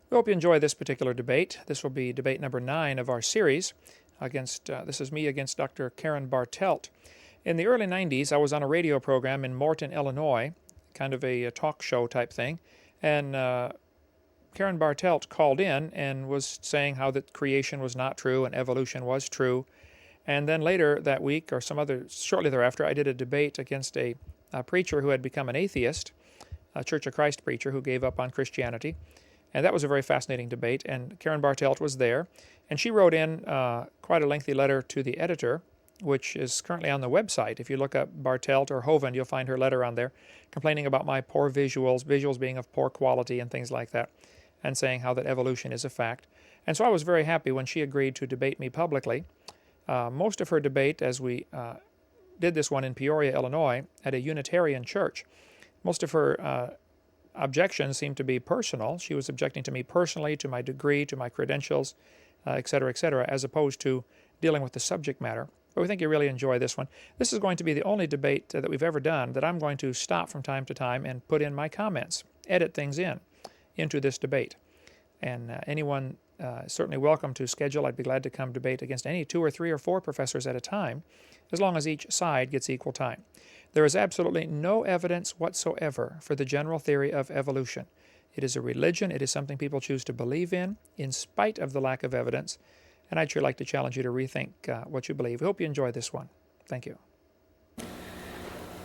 We hope you enjoy this particular debate. This will be debate number 9 of our series. This is me against Dr. Karen Bartelt. In the early 90s, I was on a radio program in Morton, Illinois, kind of a talk show type thing, and Karen Bartelt called in and was saying how that creation was not true and evolution was true. And then later that week, or shortly thereafter, I did a debate against a preacher who had become an atheist, a Church of Christ preacher who gave up on Christianity. And that was a very fascinating debate, and Karen Bartelt was there. And she wrote in quite a lengthy letter to the editor, which is currently on the website. If you look up Bartelt or Hovind, you'll find her letter on there, complaining about my poor visuals being of poor quality and things like that, and saying how that evolution is a fact. And so I was very happy when she agreed to debate me publicly. Most of her debate, as we did this one in Peoria, Illinois, at a Unitarian church, most of her objections seemed to be personal. She was objecting to me personally, to my degree, to my credentials, et cetera, as opposed to dealing with the subject matter. But we think you really enjoy this one. This is going to be the only debate that we've ever done that I'm going to stop from time to time and put in my comments, edit things into this debate. And anyone is certainly welcome to schedule. I'd be glad to come debate against any 2 or 3 or 4 professors at a time, as long as each side gets equal time. There is absolutely no evidence whatsoever for the general theory of evolution. It is a religion. It is something people choose to believe in spite of the lack of evidence. And I'd sure like to challenge you to rethink what you believe. We hope you enjoy this one. Thank you.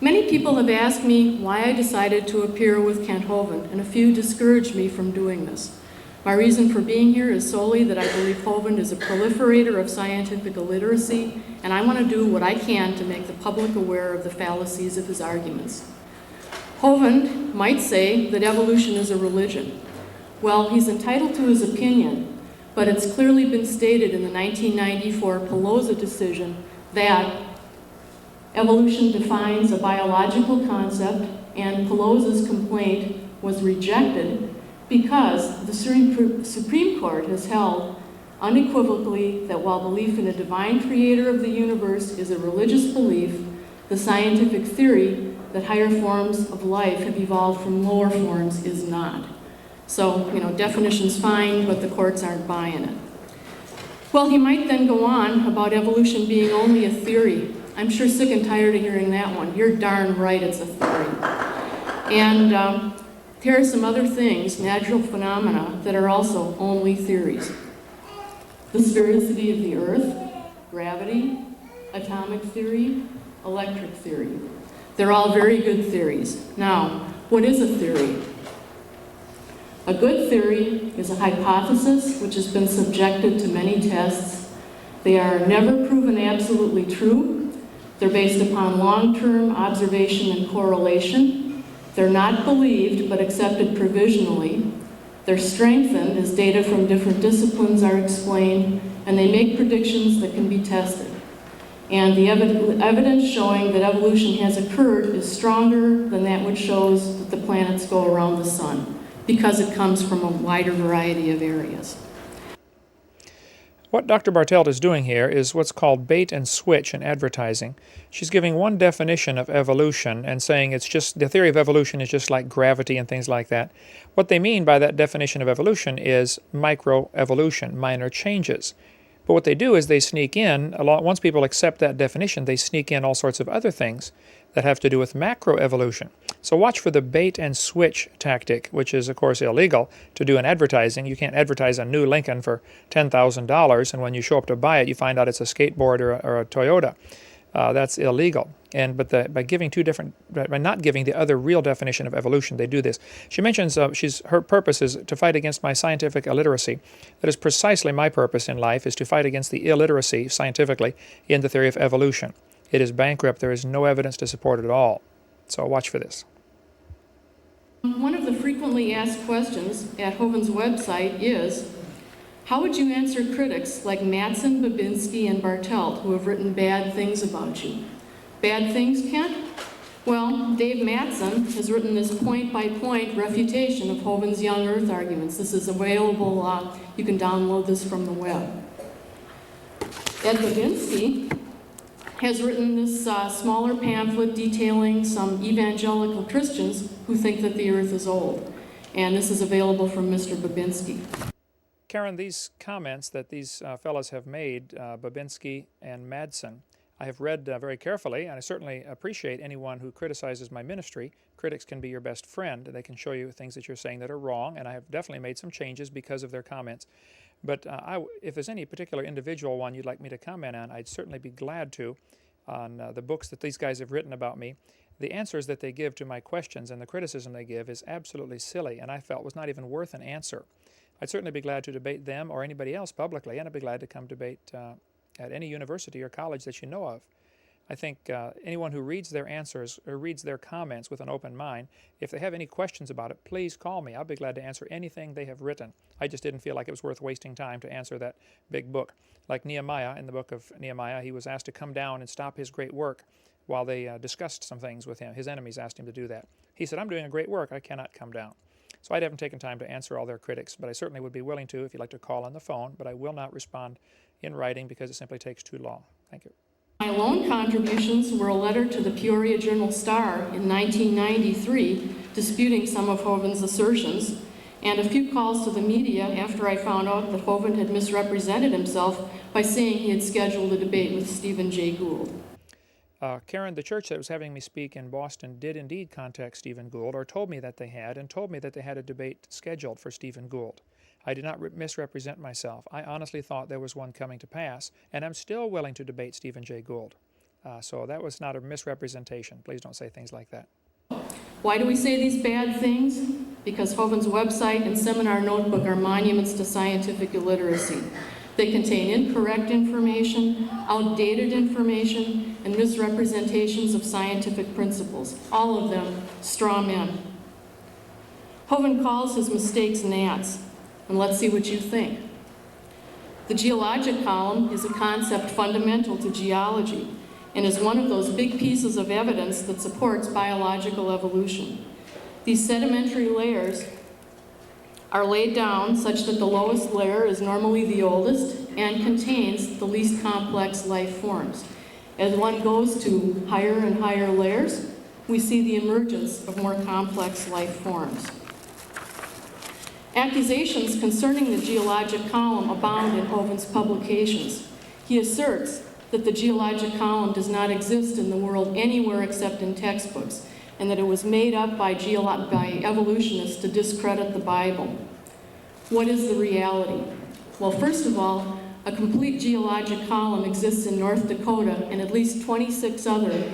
Many people have asked me why I decided to appear with Kent Hovind, and a few discouraged me from doing this. My reason for being here is solely that I believe Hovind is a proliferator of scientific illiteracy, and I want to do what I can to make the public aware of the fallacies of his arguments. Hovind might say that evolution is a religion. Well, he's entitled to his opinion, but it's clearly been stated in the 1994 Pelosi decision that evolution defines a biological concept, and Pelosi's complaint was rejected because the Supreme Court has held unequivocally that while belief in a divine creator of the universe is a religious belief, the scientific theory that higher forms of life have evolved from lower forms is not. So, definition's fine, but the courts aren't buying it. Well, he might then go on about evolution being only a theory. I'm sure sick and tired of hearing that one. You're darn right it's a theory. And here are some other things, natural phenomena, that are also only theories. The sphericity of the Earth, gravity, atomic theory, electric theory. They're all very good theories. Now, what is a theory? A good theory is a hypothesis which has been subjected to many tests. They are never proven absolutely true. They're based upon long-term observation and correlation. They're not believed, but accepted provisionally. They're strengthened as data from different disciplines are explained, and they make predictions that can be tested. And the evidence showing that evolution has occurred is stronger than that which shows that the planets go around the sun, because it comes from a wider variety of areas. What Dr. Bartelt is doing here is what's called bait and switch in advertising. She's giving one definition of evolution and saying it's just the theory of evolution is just like gravity and things like that. What they mean by that definition of evolution is microevolution, minor changes. But what they do is they sneak in, once people accept that definition, they sneak in all sorts of other things that have to do with macroevolution. So watch for the bait and switch tactic, which is, of course, illegal to do in advertising. You can't advertise a new Lincoln for $10,000, and when you show up to buy it, you find out it's a skateboard or a Toyota. That's illegal. But by not giving the other real definition of evolution, they do this. She mentions her purpose is to fight against my scientific illiteracy. That is precisely my purpose in life, is to fight against the illiteracy scientifically in the theory of evolution. It is bankrupt. There is no evidence to support it at all. So watch for this. One of the frequently asked questions at Hovind's website is, how would you answer critics like Mattson, Babinski, and Bartelt who have written bad things about you? Bad things, Kent? Well, Dave Mattson has written this point-by-point refutation of Hovind's young Earth arguments. This is available, you can download this from the web. Ed Babinski has written this smaller pamphlet detailing some evangelical Christians who think that the Earth is old. And this is available from Mr. Babinski. Karen, these comments that these fellows have made, Babinski and Madsen, I have read very carefully, and I certainly appreciate anyone who criticizes my ministry. Critics can be your best friend. They can show you things that you're saying that are wrong, and I have definitely made some changes because of their comments. But if there's any particular individual one you'd like me to comment on, I'd certainly be glad to, on the books that these guys have written about me. The answers that they give to my questions and the criticism they give is absolutely silly, and I felt was not even worth an answer. I'd certainly be glad to debate them or anybody else publicly, and I'd be glad to come debate at any university or college that you know of. I think anyone who reads their answers or reads their comments with an open mind, if they have any questions about it, please call me. I'll be glad to answer anything they have written. I just didn't feel like it was worth wasting time to answer that big book. Like Nehemiah, in the book of Nehemiah, he was asked to come down and stop his great work while they discussed some things with him. His enemies asked him to do that. He said, "I'm doing a great work. I cannot come down." So I haven't taken time to answer all their critics, but I certainly would be willing to if you'd like to call on the phone, but I will not respond in writing because it simply takes too long. Thank you. My lone contributions were a letter to the Peoria Journal-Star in 1993 disputing some of Hovind's assertions, and a few calls to the media after I found out that Hovind had misrepresented himself by saying he had scheduled a debate with Stephen Jay Gould. Karen, the church that was having me speak in Boston did indeed contact Stephen Gould, or told me that they had, and told me that they had a debate scheduled for Stephen Gould. I did not misrepresent myself. I honestly thought there was one coming to pass, and I'm still willing to debate Stephen Jay Gould. So that was not a misrepresentation. Please don't say things like that. Why do we say these bad things? Because Hovind's website and seminar notebook are monuments to scientific illiteracy. They contain incorrect information, outdated information, and misrepresentations of scientific principles, all of them straw men. Hovind calls his mistakes gnats, and let's see what you think. The geologic column is a concept fundamental to geology and is one of those big pieces of evidence that supports biological evolution. These sedimentary layers are laid down such that the lowest layer is normally the oldest and contains the least complex life forms. As one goes to higher and higher layers, we see the emergence of more complex life forms. Accusations concerning the geologic column abound in Hovind's publications. He asserts that the geologic column does not exist in the world anywhere except in textbooks, and that it was made up by evolutionists to discredit the Bible. What is the reality? Well, first of all, a complete geologic column exists in North Dakota and at least 26 other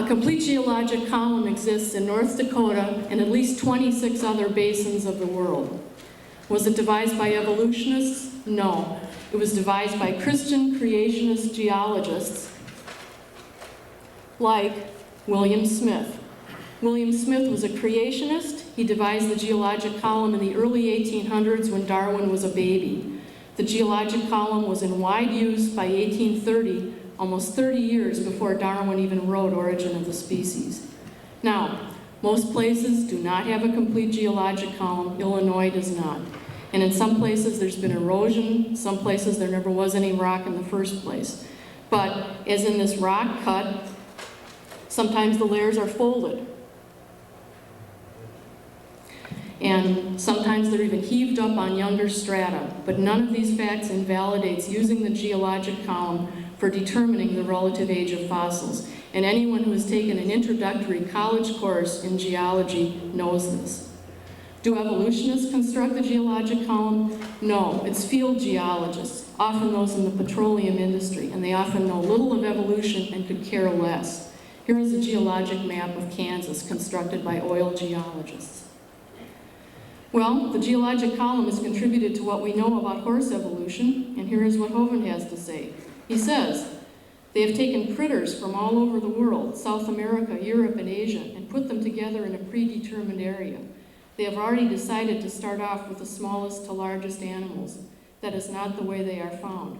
A complete geologic column exists in North Dakota and at least 26 other basins of the world. Was it devised by evolutionists? No. It was devised by Christian creationist geologists like William Smith. William Smith was a creationist. He devised the geologic column in the early 1800s when Darwin was a baby. The geologic column was in wide use by 1830, almost 30 years before Darwin even wrote Origin of the Species. Now, most places do not have a complete geologic column. Illinois does not. And in some places there's been erosion. Some places there never was any rock in the first place. But as in this rock cut, sometimes the layers are folded. And sometimes they're even heaved up on younger strata. But none of these facts invalidates using the geologic column for determining the relative age of fossils. And anyone who has taken an introductory college course in geology knows this. Do evolutionists construct the geologic column? No, it's field geologists, often those in the petroleum industry, and they often know little of evolution and could care less. Here is a geologic map of Kansas constructed by oil geologists. Well, the geologic column has contributed to what we know about horse evolution, and here is what Hovind has to say. He says, they have taken critters from all over the world, South America, Europe, and Asia, and put them together in a predetermined area. They have already decided to start off with the smallest to largest animals. That is not the way they are found.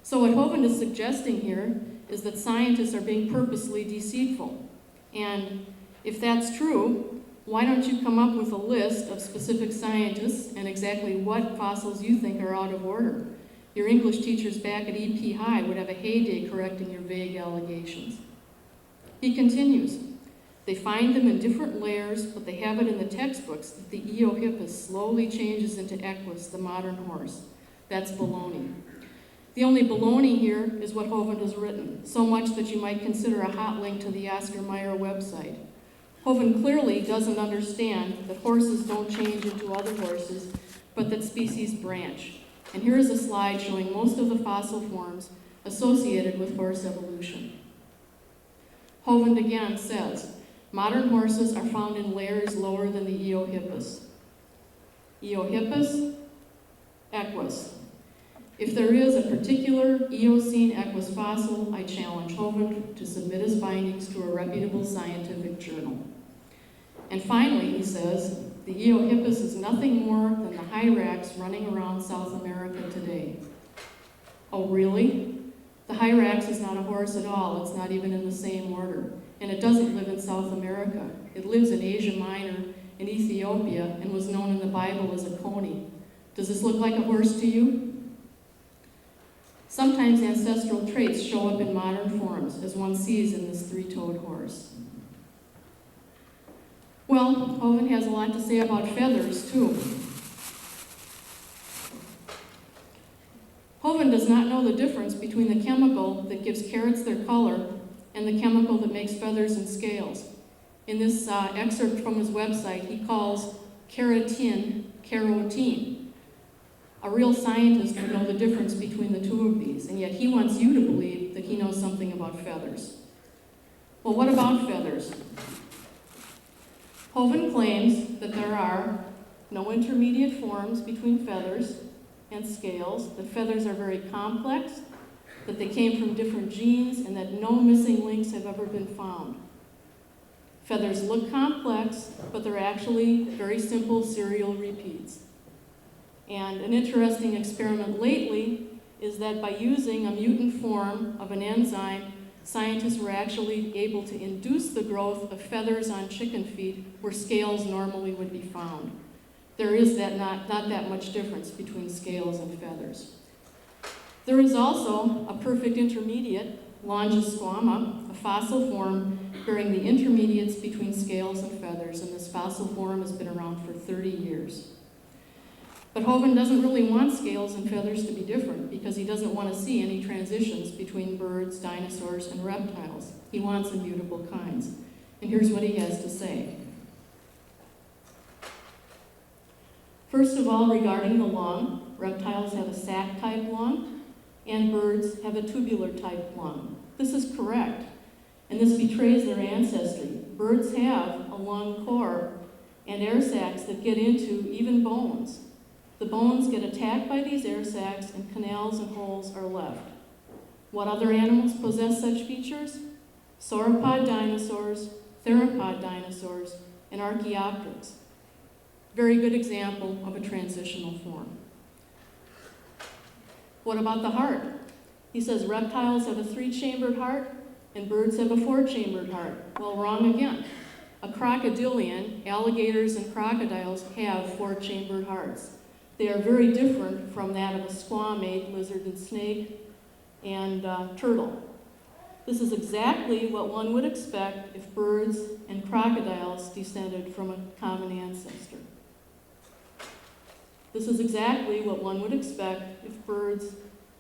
So what Hovind is suggesting here is that scientists are being purposely deceitful. And if that's true, Why don't you come up with a list of specific scientists and exactly what fossils you think are out of order? Your English teachers back at EP High would have a heyday correcting your vague allegations. He continues, they find them in different layers, but they have it in the textbooks that the Eohippus slowly changes into Equus, the modern horse. That's baloney. The only baloney here is what Hovind has written, so much that you might consider a hot link to the Oscar Mayer website. Hovind clearly doesn't understand that horses don't change into other horses, but that species branch. And here is a slide showing most of the fossil forms associated with horse evolution. Hovind again says, modern horses are found in layers lower than the Eohippus. Eohippus, Equus. If there is a particular Eocene Equus fossil, I challenge Hovind to submit his findings to a reputable scientific journal. And finally, he says, the Eohippus is nothing more than the hyrax running around South America today. Oh, really? The hyrax is not a horse at all. It's not even in the same order. And it doesn't live in South America. It lives in Asia Minor, in Ethiopia, and was known in the Bible as a coney. Does this look like a horse to you? Sometimes ancestral traits show up in modern forms, as one sees in this three-toed horse. Well, Hovind has a lot to say about feathers, too. Hovind does not know the difference between the chemical that gives carrots their color and the chemical that makes feathers and scales. In this excerpt from his website, he calls keratin carotene. A real scientist would know the difference between the two of these, and yet he wants you to believe that he knows something about feathers. Well, what about feathers? Hovind claims that there are no intermediate forms between feathers and scales, that feathers are very complex, that they came from different genes, and that no missing links have ever been found. Feathers look complex, but they're actually very simple serial repeats. And an interesting experiment lately is that by using a mutant form of an enzyme, scientists were actually able to induce the growth of feathers on chicken feet where scales normally would be found. There is not that much difference between scales and feathers. There is also a perfect intermediate, Longisquama, a fossil form bearing the intermediates between scales and feathers, and this fossil form has been around for 30 years. But Hovind doesn't really want scales and feathers to be different because he doesn't want to see any transitions between birds, dinosaurs, and reptiles. He wants immutable kinds. And here's what he has to say. First of all, regarding the lung, reptiles have a sac-type lung, and birds have a tubular-type lung. This is correct, and this betrays their ancestry. Birds have a lung core and air sacs that get into even bones. The bones get attacked by these air sacs, and canals and holes are left. What other animals possess such features? Sauropod dinosaurs, theropod dinosaurs, and Archaeopteryx. Very good example of a transitional form. What about the heart? He says reptiles have a 3-chambered heart and birds have a 4-chambered heart. Well, wrong again. A crocodilian, alligators and crocodiles have 4-chambered hearts. They are very different from that of a squamate, lizard and snake, and turtle. This is exactly what one would expect if birds and crocodiles descended from a common ancestor. This is exactly what one would expect if birds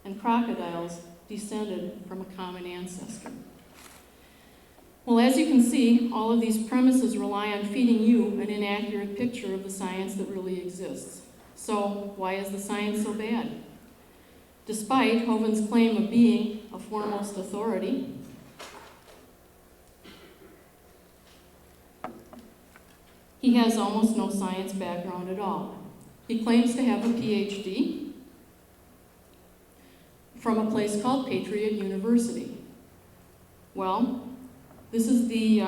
and crocodiles descended from a common ancestor. Well, as you can see, all of these premises rely on feeding you an inaccurate picture of the science that really exists. So, why is the science so bad? Despite Hovind's claim of being a foremost authority, he has almost no science background at all. He claims to have a PhD from a place called Patriot University. Well, this is the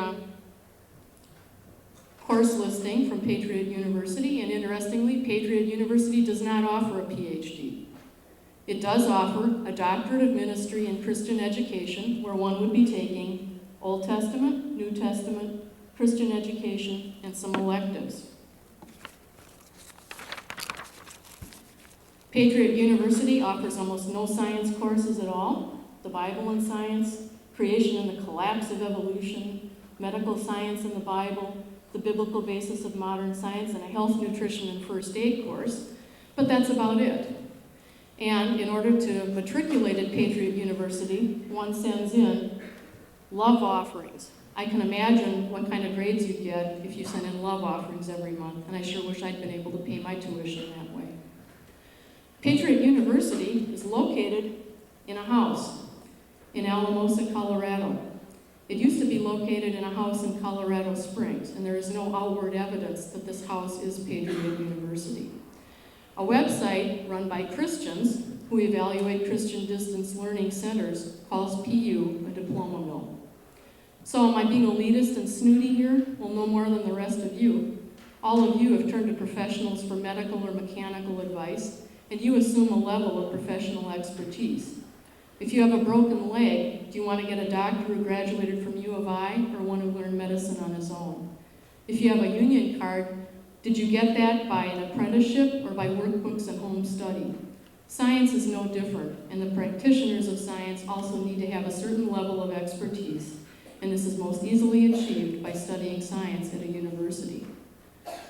course listing from Patriot University, and interestingly, Patriot University does not offer a PhD. It does offer a doctorate of ministry in Christian education, where one would be taking Old Testament, New Testament, Christian education, and some electives. Patriot University offers almost no science courses at all: the Bible and science, creation and the collapse of evolution, medical science and the Bible, the biblical basis of modern science, and a health, nutrition, and first aid course. But that's about it. And in order to matriculate at Patriot University, one sends in love offerings. I can imagine what kind of grades you'd get if you sent in love offerings every month, and I sure wish I'd been able to pay my tuition that way. Patriot University is located in a house in Alamosa, Colorado. It used to be located in a house in Colorado Springs, and there is no outward evidence that this house is Patriot University. A website run by Christians who evaluate Christian distance learning centers calls PU a diploma mill. So am I being elitist and snooty here? Well, no more than the rest of you. All of you have turned to professionals for medical or mechanical advice, and you assume a level of professional expertise. If you have a broken leg, do you want to get a doctor who graduated from U of I or one who learned medicine on his own? If you have a union card, did you get that by an apprenticeship or by workbooks and home study? Science is no different, and the practitioners of science also need to have a certain level of expertise, and this is most easily achieved by studying science at a university.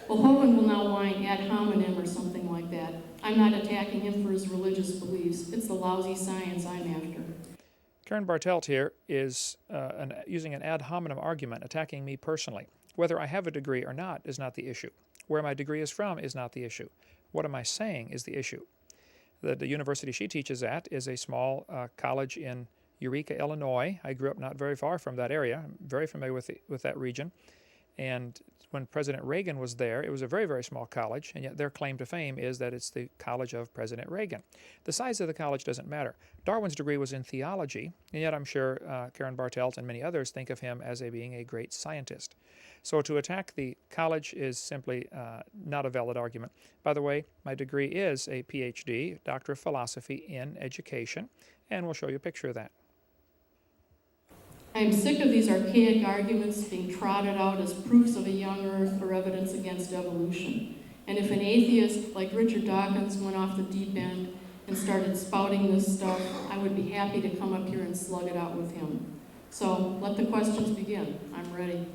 Well, Hovind will now whine ad hominem or something like that. I'm not attacking him for his religious beliefs. It's the lousy science I'm after. Karen Bartelt here is using an ad hominem argument, attacking me personally. Whether I have a degree or not is not the issue. Where my degree is from is not the issue. What am I saying is the issue. The university she teaches at is a small college in Eureka, Illinois. I grew up not very far from that area. I'm very familiar with that region. And when President Reagan was there, it was a very, very small college, and yet their claim to fame is that it's the college of President Reagan. The size of the college doesn't matter. Darwin's degree was in theology, and yet I'm sure Karen Bartelt and many others think of him as being a great scientist. So to attack the college is simply not a valid argument. By the way, my degree is a PhD, Doctor of Philosophy in Education, and we'll show you a picture of that. I am sick of these archaic arguments being trotted out as proofs of a young earth or evidence against evolution. And if an atheist like Richard Dawkins went off the deep end and started spouting this stuff, I would be happy to come up here and slug it out with him. So let the questions begin. I'm ready.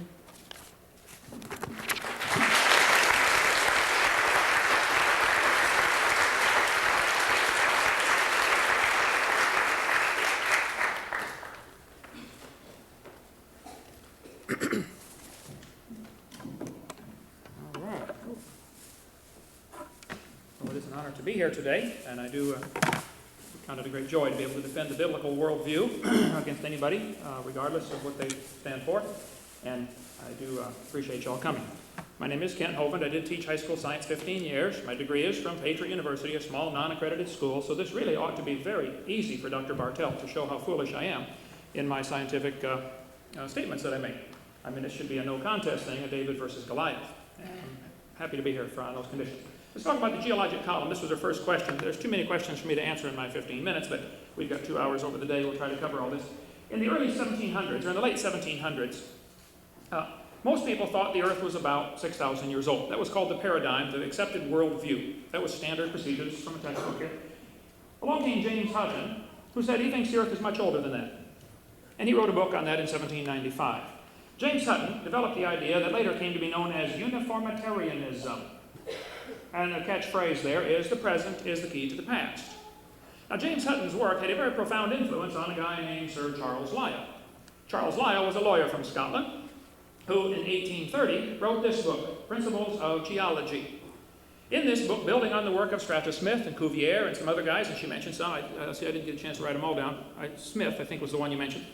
To be here today, and I do count it a great joy to be able to defend the biblical worldview against anybody, regardless of what they stand for, and I do appreciate y'all coming. My name is Kent Hovind. I did teach high school science 15 years. My degree is from Patriot University, a small non-accredited school, so this really ought to be very easy for Dr. Bartelt to show how foolish I am in my scientific statements that I make. I mean, it should be a no contest thing, a David versus Goliath. And I'm happy to be here on those conditions. Let's talk about the geologic column. This was our first question. There's too many questions for me to answer in my 15 minutes, but we've got 2 hours over the day. We'll try to cover all this. In the early 1700s, or in the late 1700s, most people thought the Earth was about 6,000 years old. That was called the paradigm, the accepted worldview. That was standard procedures from a textbook here. Along came James Hutton, who said he thinks the Earth is much older than that. And he wrote a book on that in 1795. James Hutton developed the idea that later came to be known as uniformitarianism. And the catchphrase there is, the present is the key to the past. Now, James Hutton's work had a very profound influence on a guy named Sir Charles Lyell. Charles Lyell was a lawyer from Scotland who, in 1830, wrote this book, Principles of Geology. In this book, building on the work of Stratus Smith and Cuvier and some other guys, and she mentioned some, I didn't get a chance to write them all down. Smith, I think, was the one you mentioned,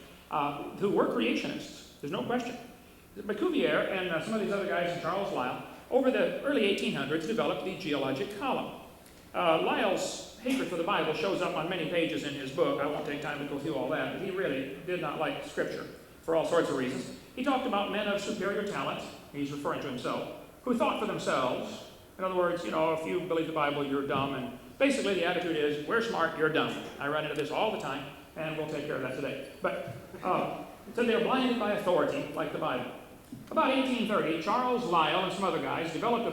who were creationists, there's no question. But Cuvier and some of these other guys and Charles Lyell, over the early 1800s, developed the geologic column. Lyell's hatred for the Bible shows up on many pages in his book. I won't take time to go through all that, but he really did not like Scripture for all sorts of reasons. He talked about men of superior talent, he's referring to himself, who thought for themselves. In other words, if you believe the Bible, you're dumb, and basically the attitude is, we're smart, you're dumb. I run into this all the time, and we'll take care of that today. But so they're blinded by authority, like the Bible. About 1830, Charles Lyell and some other guys developed a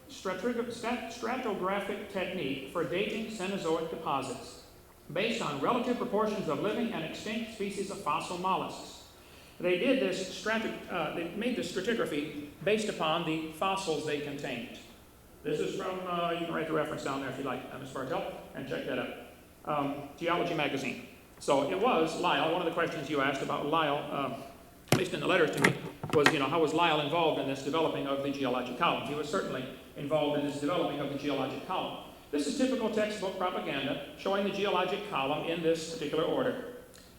biostratigraphic technique for dating Cenozoic deposits based on relative proportions of living and extinct species of fossil mollusks. They did this they made this stratigraphy based upon the fossils they contained. This is from, you can write the reference down there if you like, Ms. Bartelt, and check that out. Geology Magazine. So it was Lyell. One of the questions you asked about Lyell, at least in the letter to me, was, how was Lyell involved in this developing of the geologic column? He was certainly involved in this developing of the geologic column. This is typical textbook propaganda showing the geologic column in this particular order.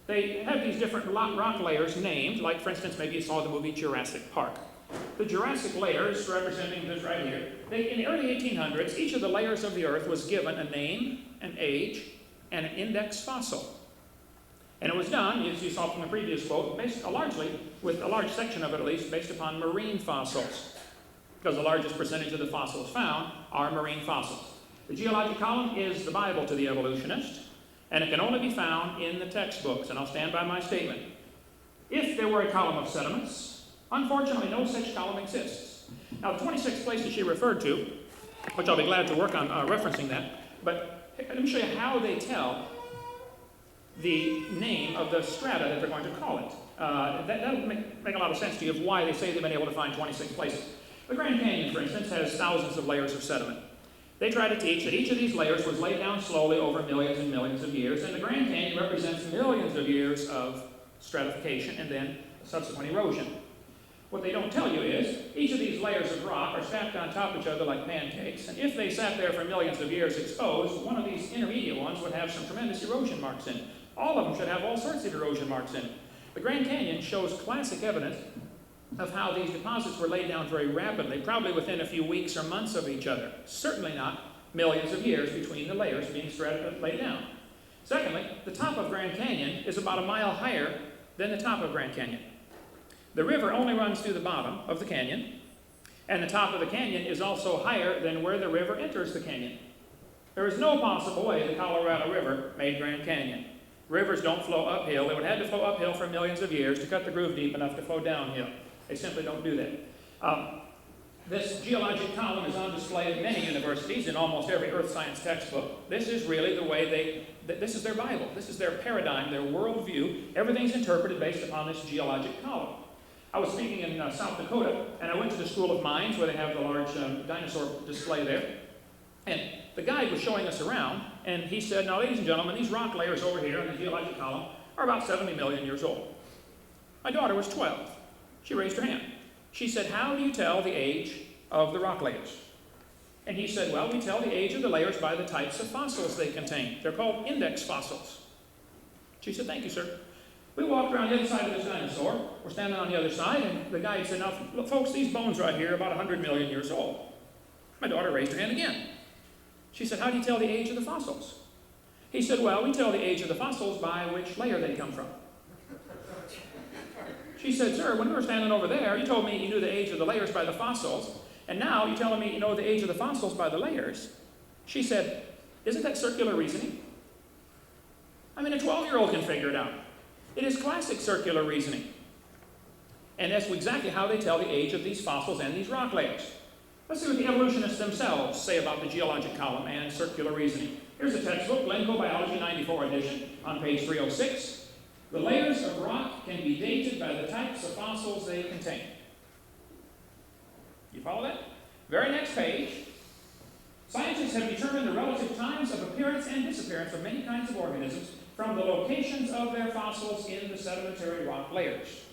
They have these different rock layers named, like for instance, maybe you saw the movie Jurassic Park. The Jurassic layers, representing this right here, in the early 1800s, each of the layers of the Earth was given a name, an age, and an index fossil. And it was done, as you saw from the previous quote, largely, with a large section of it at least, based upon marine fossils, because the largest percentage of the fossils found are marine fossils. The geologic column is the Bible to the evolutionist, and it can only be found in the textbooks, and I'll stand by my statement. If there were a column of sediments, unfortunately no such column exists. Now the 26 places she referred to, which I'll be glad to work on referencing that, but let me show you how they tell the name of the strata that they're going to call it. That'll make a lot of sense to you of why they say they've been able to find 26 places. The Grand Canyon, for instance, has thousands of layers of sediment. They try to teach that each of these layers was laid down slowly over millions and millions of years, and the Grand Canyon represents millions of years of stratification and then subsequent erosion. What they don't tell you is, each of these layers of rock are stacked on top of each other like pancakes, and if they sat there for millions of years exposed, one of these intermediate ones would have some tremendous erosion marks in it. All of them should have all sorts of erosion marks in it. The Grand Canyon shows classic evidence of how these deposits were laid down very rapidly, probably within a few weeks or months of each other. Certainly not millions of years between the layers being laid down. Secondly, the top of Grand Canyon is about a mile higher than the top of Grand Canyon. The river only runs through the bottom of the canyon, and the top of the canyon is also higher than where the river enters the canyon. There is no possible way the Colorado River made Grand Canyon. Rivers don't flow uphill. They would have had to flow uphill for millions of years to cut the groove deep enough to flow downhill. They simply don't do that. This geologic column is on display at many universities in almost every earth science textbook. This is really the way this is their Bible. This is their paradigm, their worldview. Everything's interpreted based upon this geologic column. I was speaking in South Dakota, and I went to the School of Mines where they have the large dinosaur display there. And the guide was showing us around, and he said, now ladies and gentlemen, these rock layers over here in the geologic column are about 70 million years old. My daughter was 12. She raised her hand. She said, how do you tell the age of the rock layers? And he said, well, we tell the age of the layers by the types of fossils they contain. They're called index fossils. She said, thank you, sir. We walked around the other side of this dinosaur. We're standing on the other side, and the guide said, now, look, folks, these bones right here are about 100 million years old. My daughter raised her hand again. She said, how do you tell the age of the fossils? He said, well, we tell the age of the fossils by which layer they come from. She said, sir, when we were standing over there, you told me you knew the age of the layers by the fossils, and now you're telling me you know the age of the fossils by the layers. She said, isn't that circular reasoning? I mean, a 12-year-old can figure it out. It is classic circular reasoning. And that's exactly how they tell the age of these fossils and these rock layers. Let's see what the evolutionists themselves say about the geologic column and circular reasoning. Here's a textbook, Glencoe Biology 94 edition, on page 306. The layers of rock can be dated by the types of fossils they contain. You follow that? Very next page. Scientists have determined the relative times of appearance and disappearance of many kinds of organisms from the locations of their fossils in the sedimentary rock layers.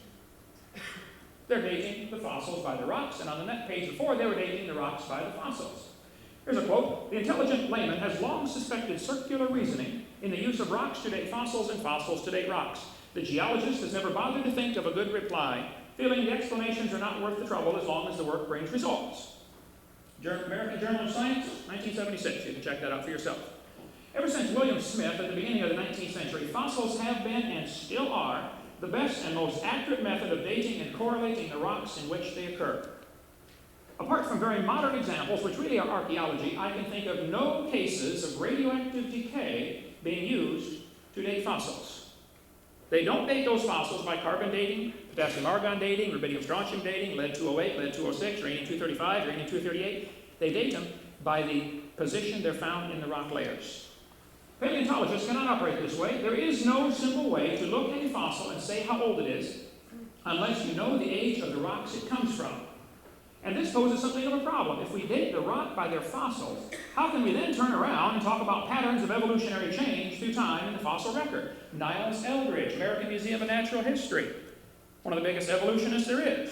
They're dating the fossils by the rocks, and on the next page before, they were dating the rocks by the fossils. Here's a quote. The intelligent layman has long suspected circular reasoning in the use of rocks to date fossils and fossils to date rocks. The geologist has never bothered to think of a good reply, feeling the explanations are not worth the trouble as long as the work brings results. American Journal of Science, 1976. You can check that out for yourself. Ever since William Smith at the beginning of the 19th century, fossils have been and still are the best and most accurate method of dating and correlating the rocks in which they occur. Apart from very modern examples, which really are archaeology, I can think of no cases of radioactive decay being used to date fossils. They don't date those fossils by carbon dating, Potassium argon dating, rubidium strontium dating, lead 208, lead 206, uranium 235, uranium 238. They date them by the position they're found in the rock layers. Paleontologists cannot operate this way. There is no simple way to look at a fossil and say how old it is unless you know the age of the rocks it comes from. And this poses something of a problem. If we date the rock by their fossils, how can we then turn around and talk about patterns of evolutionary change through time in the fossil record? Niles Eldridge, American Museum of Natural History, one of the biggest evolutionists there is.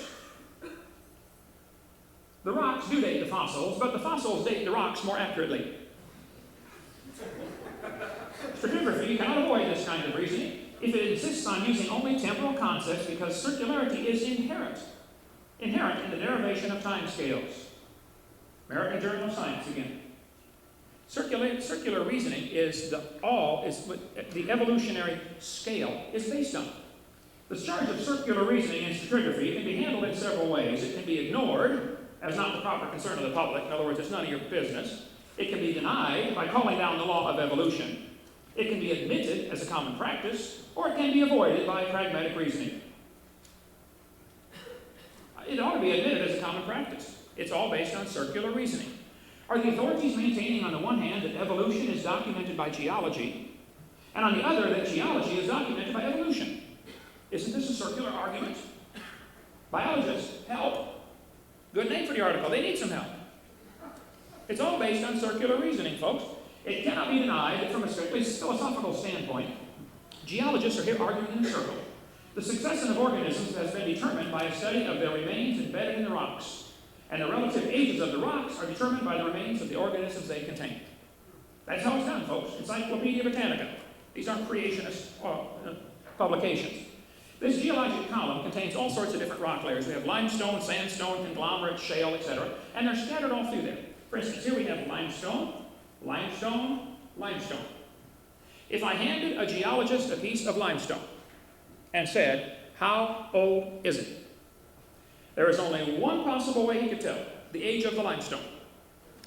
The rocks do date the fossils, but the fossils date the rocks more accurately. Stratigraphy cannot avoid this kind of reasoning if it insists on using only temporal concepts because circularity is inherent in the derivation of time scales. American Journal of Science again. Circular reasoning is what the evolutionary scale is based on. The charge of circular reasoning in stratigraphy can be handled in several ways. It can be ignored as not the proper concern of the public. In other words, it's none of your business. It can be denied by calling down the law of evolution. It can be admitted as a common practice, or it can be avoided by pragmatic reasoning. It ought to be admitted as a common practice. It's all based on circular reasoning. Are the authorities maintaining on the one hand that evolution is documented by geology, and on the other that geology is documented by evolution? Isn't this a circular argument? Biologists, help. Good name for the article. They need some help. It's all based on circular reasoning, folks. It cannot be denied that from a strictly philosophical standpoint, geologists are here arguing in a circle. The success of organisms has been determined by a study of their remains embedded in the rocks, and the relative ages of the rocks are determined by the remains of the organisms they contain. That's how it's done, folks. Encyclopedia Britannica. These aren't creationist publications. This geologic column contains all sorts of different rock layers. We have limestone, sandstone, conglomerate, shale, etc., and they're scattered all through there. For instance, here we have limestone, limestone, limestone. If I handed a geologist a piece of limestone and said, how old is it? There is only one possible way he could tell, the age of the limestone.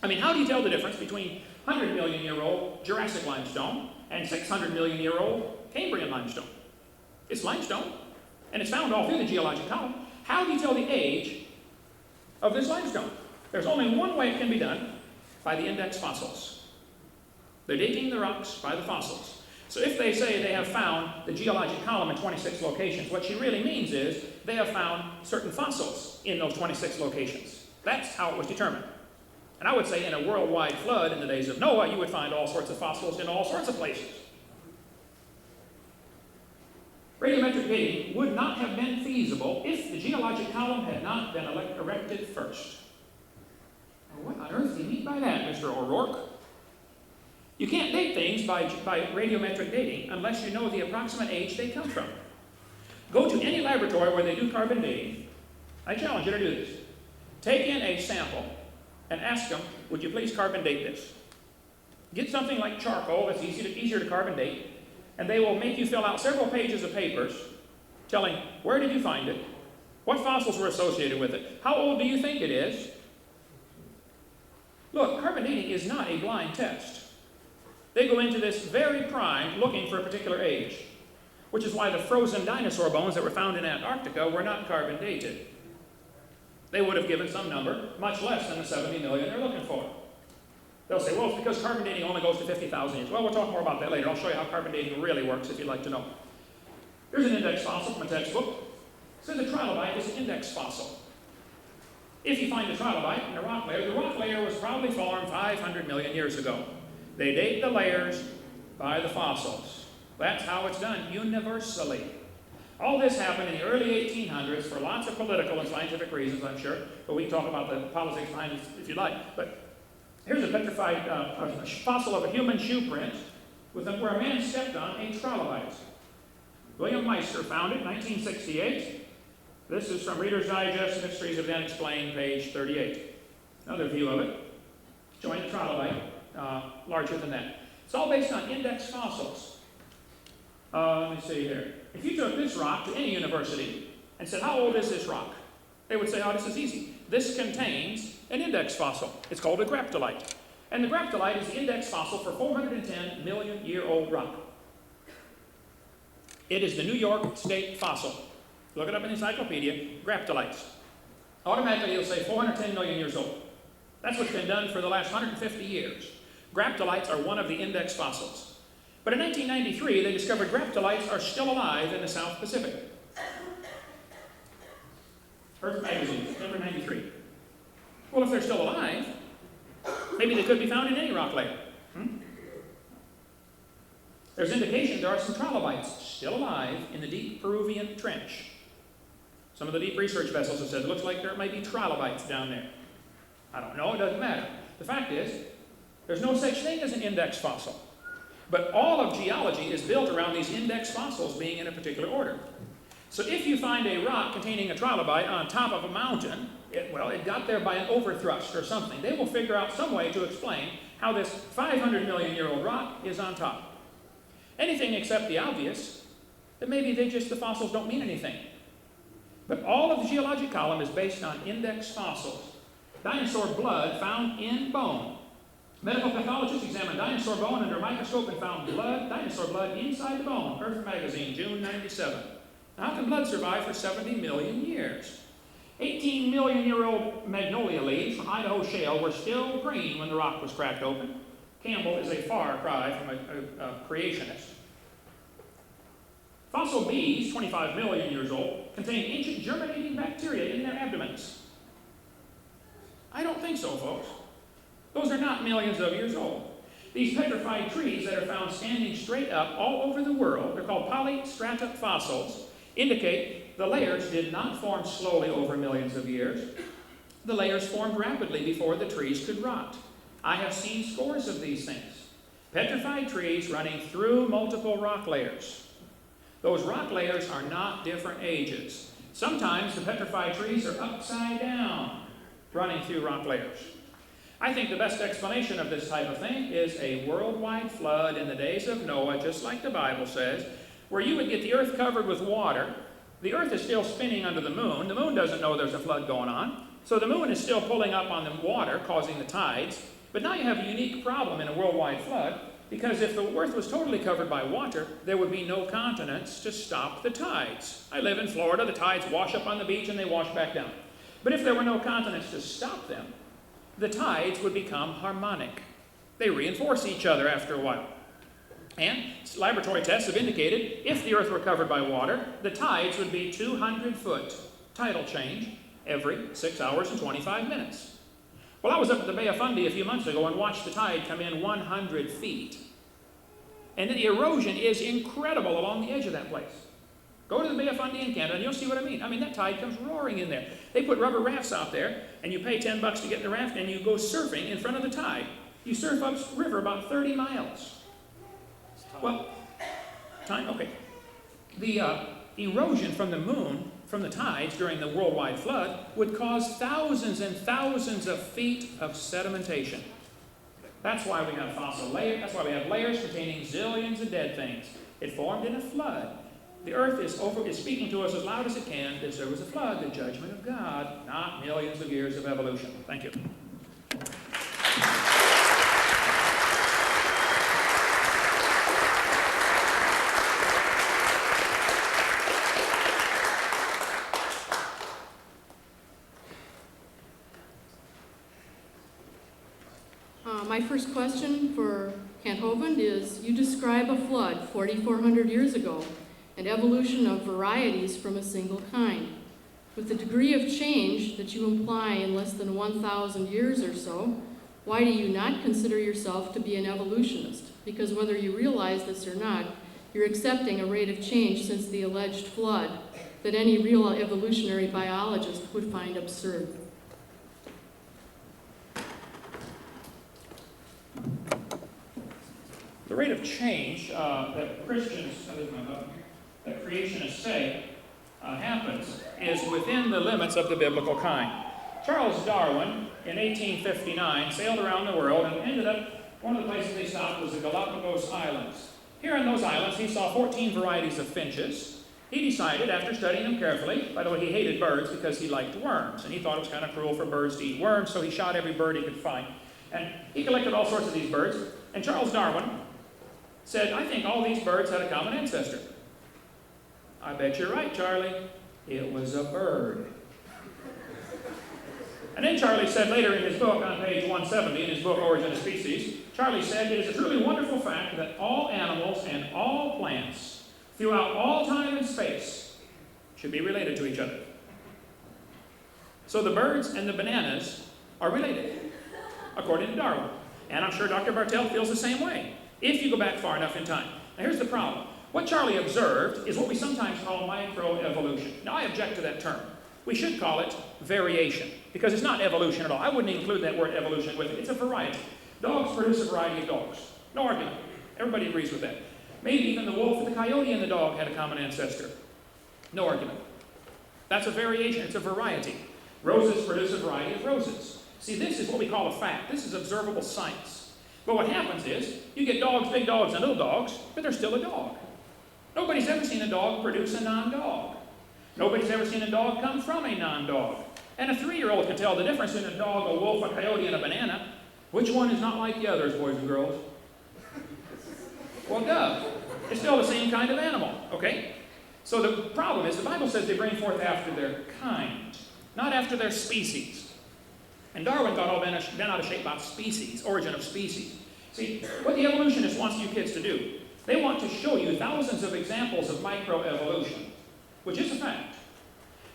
I mean, how do you tell the difference between 100 million year old Jurassic limestone and 600 million year old Cambrian limestone? It's limestone, and it's found all through the geologic column. How do you tell the age of this limestone? There's only one way it can be done, by the index fossils. They're dating the rocks by the fossils. So if they say they have found the geologic column in 26 locations, what she really means is they have found certain fossils in those 26 locations. That's how it was determined. And I would say in a worldwide flood in the days of Noah, you would find all sorts of fossils in all sorts of places. Radiometric dating would not have been feasible if the geologic column had not been erected first. Now, what on earth do you mean by that, Mr. O'Rourke? You can't date things by radiometric dating unless you know the approximate age they come from. Go to any laboratory where they do carbon dating. I challenge you to do this. Take in a sample and ask them, would you please carbon date this? Get something like charcoal that's easier to carbon date, and they will make you fill out several pages of papers telling where did you find it, what fossils were associated with it, how old do you think it is. Look, carbon dating is not a blind test. They go into this very primed looking for a particular age, which is why the frozen dinosaur bones that were found in Antarctica were not carbon dated. They would have given some number, much less than the 70 million they're looking for. They'll say, well, it's because carbon dating only goes to 50,000 years. Well, we'll talk more about that later. I'll show you how carbon dating really works if you'd like to know. Here's an index fossil from a textbook. It says a trilobite is an index fossil. If you find a trilobite in the rock layer was probably formed 500 million years ago. They date the layers by the fossils. That's how it's done universally. All this happened in the early 1800s for lots of political and scientific reasons, I'm sure, but we can talk about the politics behind it if you'd like. But here's a petrified a fossil of a human shoe print where a man stepped on a trilobite. William Meister found it in 1968. This is from Reader's Digest, Mysteries of the Unexplained, page 38. Another view of it, showing the trilobite larger than that. It's all based on index fossils. Let me see here. If you took this rock to any university and said, how old is this rock? They would say, oh, this is easy. This contains an index fossil. It's called a graptolite. And the graptolite is the index fossil for 410 million year old rock. It is the New York State fossil. Look it up in the encyclopedia, graptolites. Automatically it'll say 410 million years old. That's what's been done for the last 150 years. Graptolites are one of the index fossils. But in 1993, they discovered graptolites are still alive in the South Pacific. Earth Magazine, September 93. Well, if they're still alive, maybe they could be found in any rock layer. There's indication there are some trilobites still alive in the deep Peruvian trench. Some of the deep research vessels have said it looks like there might be trilobites down there. I don't know, it doesn't matter. The fact is, there's no such thing as an index fossil. But all of geology is built around these index fossils being in a particular order. So if you find a rock containing a trilobite on top of a mountain, it got there by an overthrust or something. They will figure out some way to explain how this 500 million year old rock is on top. Anything except the obvious, that maybe the fossils don't mean anything. But all of the geologic column is based on index fossils. Dinosaur blood found in bone. Medical pathologists examined dinosaur bone under a microscope and found dinosaur blood inside the bone. Earth Magazine, June 97. Now, how can blood survive for 70 million years? 18 million year old magnolia leaves from Idaho shale were still green when the rock was cracked open. Campbell is a far cry from a creationist. Fossil bees, 25 million years old, contain ancient germinating bacteria in their abdomens. I don't think so, folks. Those are not millions of years old. These petrified trees that are found standing straight up all over the world, they're called polystrata fossils, indicate the layers did not form slowly over millions of years. The layers formed rapidly before the trees could rot. I have seen scores of these things. Petrified trees running through multiple rock layers. Those rock layers are not different ages. Sometimes the petrified trees are upside down, running through rock layers. I think the best explanation of this type of thing is a worldwide flood in the days of Noah, just like the Bible says, where you would get the earth covered with water. The earth is still spinning under the moon. The moon doesn't know there's a flood going on. So the moon is still pulling up on the water, causing the tides. But now you have a unique problem in a worldwide flood, because if the earth was totally covered by water, there would be no continents to stop the tides. I live in Florida. The tides wash up on the beach and they wash back down. But if there were no continents to stop them, the tides would become harmonic. They reinforce each other after a while. And laboratory tests have indicated if the earth were covered by water, the tides would be 200-foot tidal change every 6 hours and 25 minutes. Well, I was up at the Bay of Fundy a few months ago and watched the tide come in 100 feet. And the erosion is incredible along the edge of that place. Go to the Bay of Fundy in Canada and you'll see what I mean. I mean, that tide comes roaring in there. They put rubber rafts out there, and you pay $10 to get in the raft, and you go surfing in front of the tide. You surf upriver about 30 miles. Well, time? Okay. The erosion from the moon, from the tides during the worldwide flood, would cause thousands and thousands of feet of sedimentation. That's why we have fossil layers. That's why we have layers containing zillions of dead things. It formed in a flood. The earth is speaking to us as loud as it can that there was a flood, the judgment of God, not millions of years of evolution. Thank you. My first question for Kent Hovind is, you describe a flood 4,400 years ago, and evolution of varieties from a single kind. With the degree of change that you imply in less than 1,000 years or so, why do you not consider yourself to be an evolutionist? Because whether you realize this or not, you're accepting a rate of change since the alleged flood that any real evolutionary biologist would find absurd. The rate of change that creationists say happens is within the limits of the biblical kind. Charles Darwin, in 1859, sailed around the world and ended up, one of the places they stopped was the Galapagos Islands. Here on those islands, he saw 14 varieties of finches. He decided, after studying them carefully, by the way, he hated birds because he liked worms, and he thought it was kind of cruel for birds to eat worms, so he shot every bird he could find. And he collected all sorts of these birds, and Charles Darwin said, I think all these birds had a common ancestor. I bet you're right, Charlie. It was a bird. And then Charlie said later in his book, on page 170, in his book, Origin of Species, Charlie said, "It is a truly wonderful fact that all animals and all plants throughout all time and space should be related to each other." So the birds and the bananas are related, according to Darwin. And I'm sure Dr. Bartelt feels the same way, if you go back far enough in time. Now here's the problem. What Charlie observed is what we sometimes call microevolution. Now I object to that term. We should call it variation, because it's not evolution at all. I wouldn't include that word evolution with it. It's a variety. Dogs produce a variety of dogs. No argument. Everybody agrees with that. Maybe even the wolf, the coyote, and the dog had a common ancestor. No argument. That's a variation. It's a variety. Roses produce a variety of roses. See, this is what we call a fact. This is observable science. But what happens is, you get dogs, big dogs, and little dogs, but they're still a dog. Nobody's ever seen a dog produce a non-dog. Nobody's ever seen a dog come from a non-dog. And a 3-year-old can tell the difference in a dog, a wolf, a coyote, and a banana. Which one is not like the others, boys and girls? Well, duh. It's still the same kind of animal, okay? So the problem is, the Bible says they bring forth after their kind, not after their species. And Darwin got all bent out of shape about species, origin of species. See, what the evolutionist wants you kids to do, they want to show you thousands of examples of microevolution, which is a fact,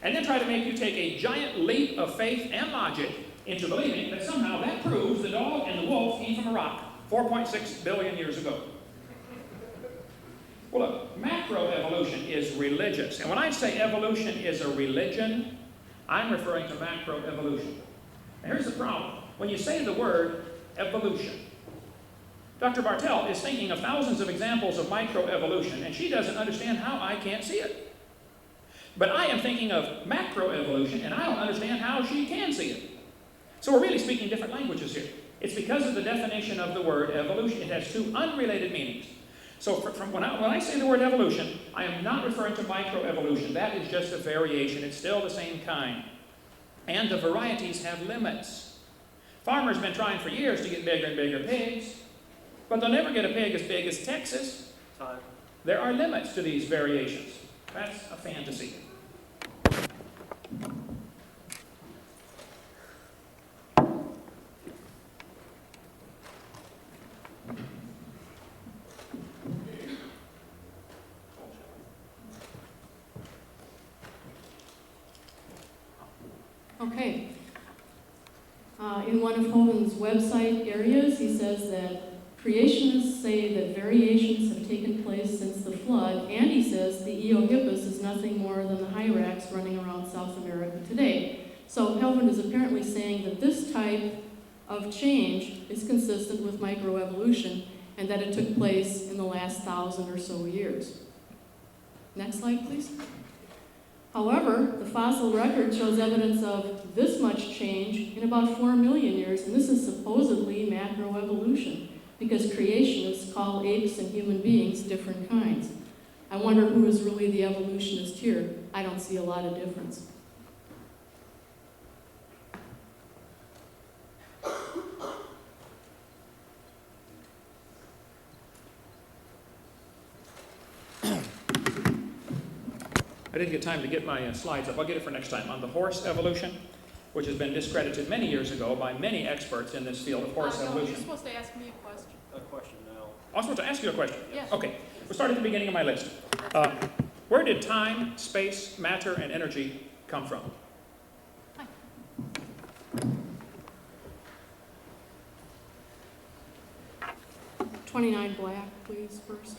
and then try to make you take a giant leap of faith and logic into believing that somehow that proves the dog and the wolf came from a rock 4.6 billion years ago. Well, look, macroevolution is religious. And when I say evolution is a religion, I'm referring to macroevolution. Now, here's the problem. When you say the word evolution, Dr. Bartelt is thinking of thousands of examples of microevolution, and she doesn't understand how I can't see it. But I am thinking of macroevolution, and I don't understand how she can see it. So we're really speaking different languages here. It's because of the definition of the word evolution. It has two unrelated meanings. So when I say the word evolution, I am not referring to microevolution. That is just a variation. It's still the same kind. And the varieties have limits. Farmers have been trying for years to get bigger and bigger pigs, but they'll never get a pig as big as Texas. Time. There are limits to these variations. That's a fantasy. Okay. In one of Hovind's website areas, he says that creationists say that variations have taken place since the flood, and he says the Eohippus is nothing more than the hyrax running around South America today. So Hovind is apparently saying that this type of change is consistent with microevolution and that it took place in the last 1,000 or so years. Next slide, please. However, the fossil record shows evidence of this much change in about 4 million years, and this is supposedly macroevolution, because creationists call apes and human beings different kinds. I wonder who is really the evolutionist here. I don't see a lot of difference. I didn't get time to get my slides up. I'll get it for next time. On the horse evolution, which has been discredited many years ago by many experts in this field of horse evolution. You're supposed to ask me a question. A question now. I was supposed to ask you a question. Yes. Okay. We'll start at the beginning of my list. Where did time, space, matter, and energy come from? Hi. $29 black, please, first.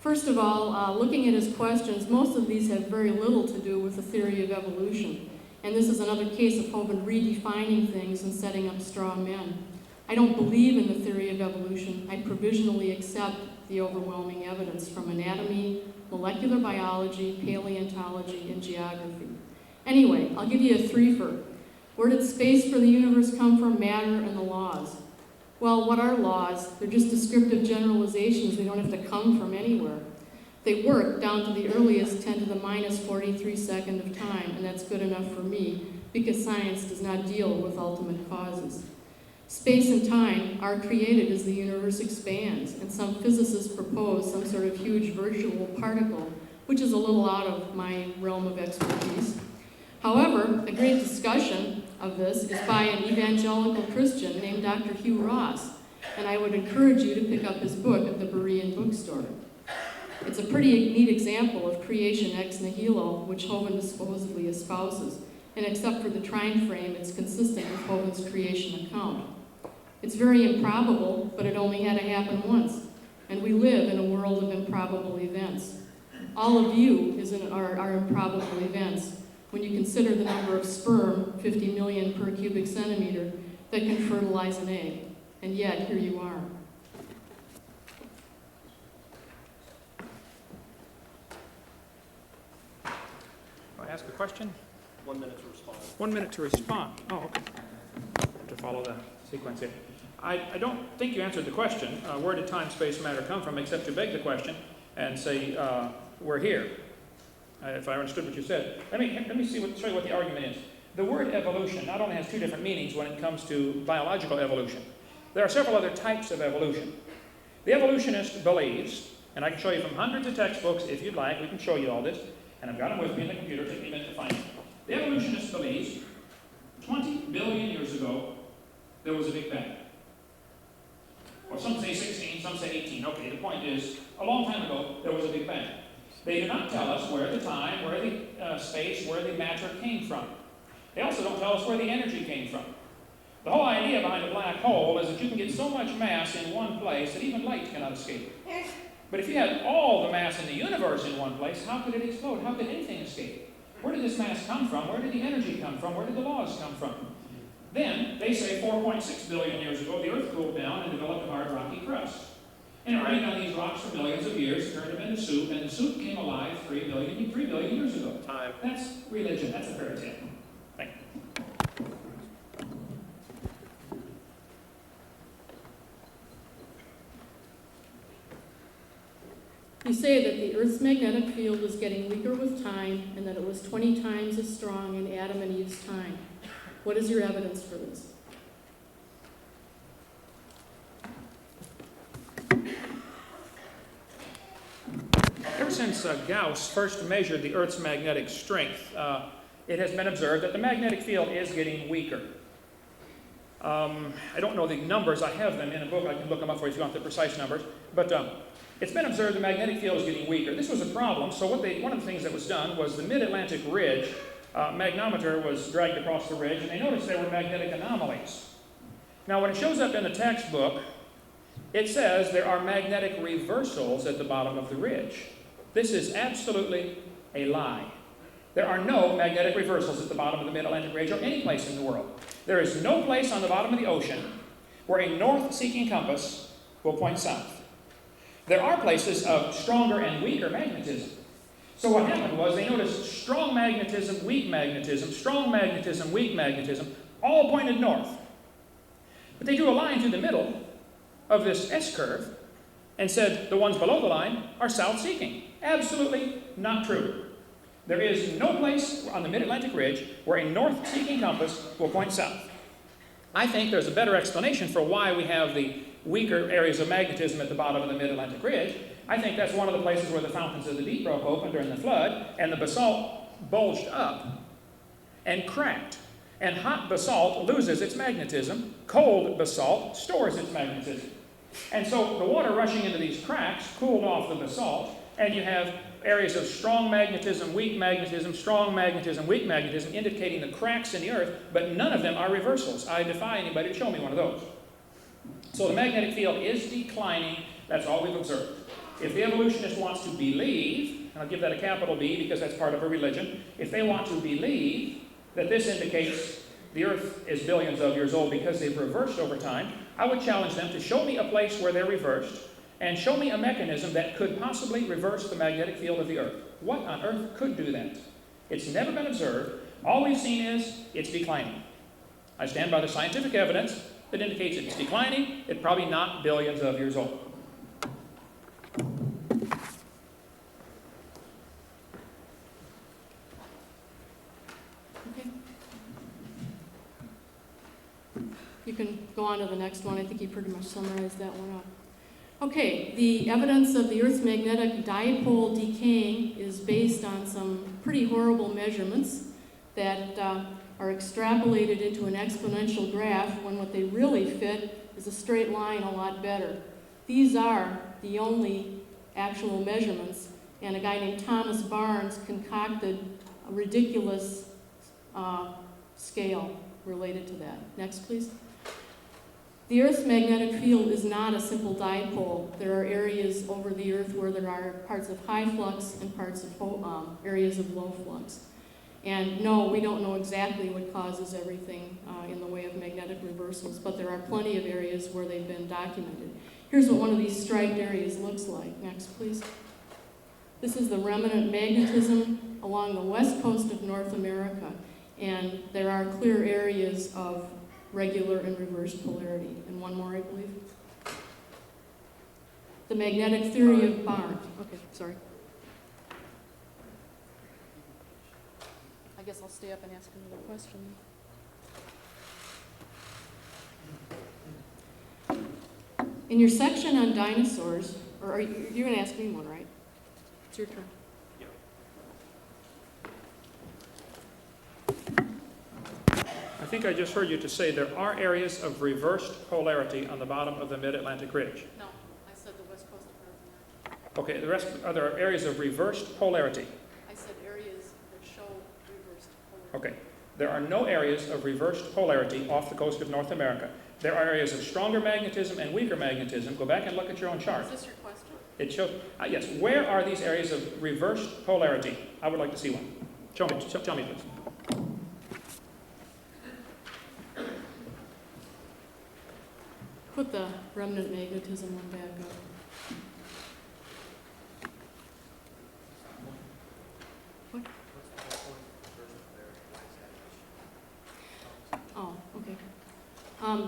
First of all, looking at his questions, most of these have very little to do with the theory of evolution. And this is another case of Hovind redefining things and setting up straw men. I don't believe in the theory of evolution. I provisionally accept the overwhelming evidence from anatomy, molecular biology, paleontology, and geography. Anyway, I'll give you a threefer. Where did space for the universe come from? Matter and the laws. Well, what are laws? They're just descriptive generalizations. They don't have to come from anywhere. They work down to the earliest 10 to the minus 43 second of time, and that's good enough for me because science does not deal with ultimate causes. Space and time are created as the universe expands, and some physicists propose some sort of huge virtual particle, which is a little out of my realm of expertise. However, a great discussion of this is by an evangelical Christian named Dr. Hugh Ross, and I would encourage you to pick up his book at the Berean bookstore. It's a pretty neat example of creation ex nihilo, which Hovind supposedly espouses, and except for the time frame, it's consistent with Hovind's creation account. It's very improbable, but it only had to happen once, and we live in a world of improbable events. All of you are improbable events when you consider the number of sperm, 50 million per cubic centimeter, that can fertilize an egg, and yet here you are. Ask a question? 1 minute to respond. 1 minute to respond. Oh, okay. I have to follow the sequence here. I don't think you answered the question. Where did time, space, matter come from, except to beg the question and say, we're here, if I understood what you said. Let me show you what the argument is. The word evolution not only has two different meanings when it comes to biological evolution. There are several other types of evolution. The evolutionist believes, and I can show you from hundreds of textbooks if you'd like, we can show you all this, and I've got them with me in the computer, take me a minute to find them. The evolutionist believes 20 billion years ago, there was a Big Bang. Or some say 16, some say 18. Okay, the point is, a long time ago, there was a Big Bang. They do not tell us where the time, where the space, where the matter came from. They also don't tell us where the energy came from. The whole idea behind a black hole is that you can get so much mass in one place that even light cannot escape. But if you had all the mass in the universe in one place, how could it explode? How could anything escape? Where did this mass come from? Where did the energy come from? Where did the laws come from? Then, they say 4.6 billion years ago, the Earth cooled down and developed a hard rocky crust. And it rained on these rocks for millions of years, turned them into soup, and the soup came alive 3 billion years ago. Time. That's religion. That's a fairy tale. Thank you. You say that the Earth's magnetic field is getting weaker with time, and that it was 20 times as strong in Adam and Eve's time. What is your evidence for this? Ever since Gauss first measured the Earth's magnetic strength, it has been observed that the magnetic field is getting weaker. I don't know the numbers. I have them in a book. I can look them up for you if you want the precise numbers. But it's been observed the magnetic field is getting weaker. This was a problem. So one of the things that was done was the mid-Atlantic ridge, magnometer was dragged across the ridge, and they noticed there were magnetic anomalies. Now, when it shows up in the textbook, it says there are magnetic reversals at the bottom of the ridge. This is absolutely a lie. There are no magnetic reversals at the bottom of the mid-Atlantic ridge or any place in the world. There is no place on the bottom of the ocean where a north-seeking compass will point south. There are places of stronger and weaker magnetism. So what happened was they noticed strong magnetism, weak magnetism, strong magnetism, weak magnetism, all pointed north. But they drew a line through the middle of this S-curve and said the ones below the line are south-seeking. Absolutely not true. There is no place on the mid-Atlantic ridge where a north-seeking compass will point south. I think there's a better explanation for why we have the weaker areas of magnetism at the bottom of the mid-Atlantic ridge. I think that's one of the places where the fountains of the deep broke open during the flood, and the basalt bulged up and cracked. And hot basalt loses its magnetism. Cold basalt stores its magnetism. And so the water rushing into these cracks cooled off the basalt, and you have areas of strong magnetism, weak magnetism, strong magnetism, weak magnetism, indicating the cracks in the Earth, but none of them are reversals. I defy anybody to show me one of those. So the magnetic field is declining. That's all we've observed. If the evolutionist wants to believe, and I'll give that a capital B because that's part of a religion, if they want to believe that this indicates the Earth is billions of years old because they've reversed over time, I would challenge them to show me a place where they're reversed and show me a mechanism that could possibly reverse the magnetic field of the Earth. What on earth could do that? It's never been observed. All we've seen is it's declining. I stand by the scientific evidence that indicates it's declining. It's probably not billions of years old. You You can go on to the next one. I think you pretty much summarized that one up. Okay, the evidence of the Earth's magnetic dipole decaying is based on some pretty horrible measurements that are extrapolated into an exponential graph when what they really fit is a straight line a lot better. These are the only actual measurements, and a guy named Thomas Barnes concocted a ridiculous scale related to that. Next, please. The Earth's magnetic field is not a simple dipole. There are areas over the Earth where there are parts of high flux and parts of areas of low flux. And no, we don't know exactly what causes everything in the way of magnetic reversals, but there are plenty of areas where they've been documented. Here's what one of these striped areas looks like. Next, please. This is the remnant magnetism along the west coast of North America, and there are clear areas of regular and reversed polarity. And one more, I believe. The magnetic theory of Barnes. Okay, sorry. I guess I'll stay up and ask another question. In your section on dinosaurs, or you're going to ask me one, right? It's your turn. I think I just heard you to say there are areas of reversed polarity on the bottom of the mid-Atlantic ridge. No, I said the west coast of North America. Okay, the rest, are there areas of reversed polarity? I said areas that show reversed polarity. Okay, there are no areas of reversed polarity off the coast of North America. There are areas of stronger magnetism and weaker magnetism. Go back and look at your own chart. Is this your question? It shows, yes, where are these areas of reversed polarity? I would like to see one. Show me, tell me please. Put the remnant magnetism one back up. What? Oh, okay.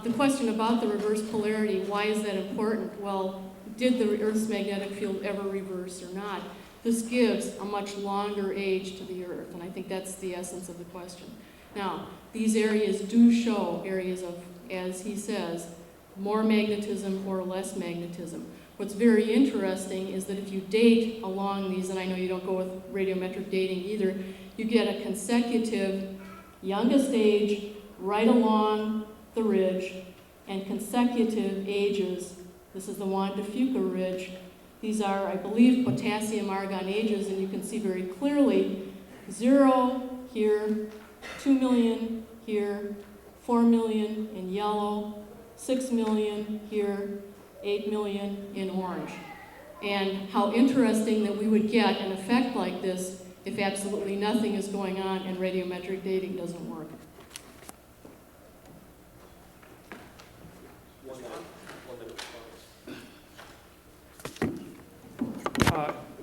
The question about the reverse polarity, why is that important? Well, did the Earth's magnetic field ever reverse or not? This gives a much longer age to the Earth, and I think that's the essence of the question. Now, these areas do show areas of, as he says, more magnetism or less magnetism. What's very interesting is that if you date along these, and I know you don't go with radiometric dating either, you get a consecutive youngest age right along the ridge and consecutive ages. This is the Juan de Fuca ridge. These are, I believe, potassium-argon ages, and you can see very clearly 0 here, 2 million here, 4 million in yellow, 6 million here, 8 million in orange. And how interesting that we would get an effect like this if absolutely nothing is going on and radiometric dating doesn't work.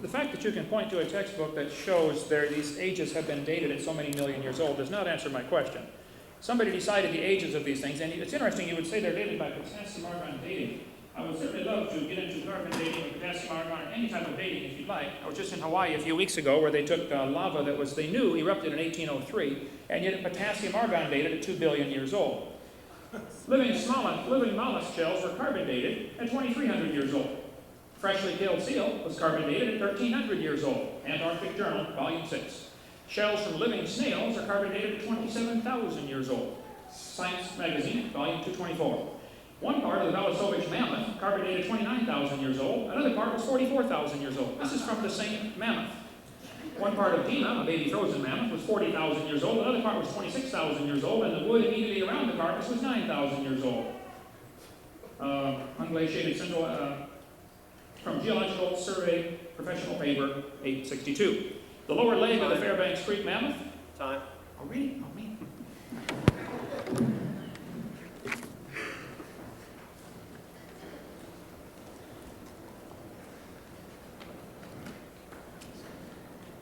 The fact that you can point to a textbook that shows these ages have been dated at so many million years old does not answer my question. Somebody decided the ages of these things, and it's interesting you would say they're dated by potassium-argon dating. I would certainly love to get into carbon dating or potassium-argon or any type of dating if you'd like. I was just in Hawaii a few weeks ago where they took lava that they knew erupted in 1803, and yet potassium-argon dated at 2 billion years old. Living mollusk shells were carbon dated at 2,300 years old. Freshly killed seal was carbon dated at 1,300 years old. Antarctic Journal, Volume 6. Shells from living snails are carbon dated at 27,000 years old. Science Magazine, Volume 224. One part of the Velasovich mammoth, carbon dated 29,000 years old. Another part was 44,000 years old. This is from the same mammoth. One part of Dima, a baby frozen mammoth, was 40,000 years old. Another part was 26,000 years old, and the wood immediately around the carcass was 9,000 years old. Unglaciated central, from Geological Survey, Professional Paper, 862. The lower leg of the Fairbanks Creek mammoth. Time. Oh, really? Oh, me.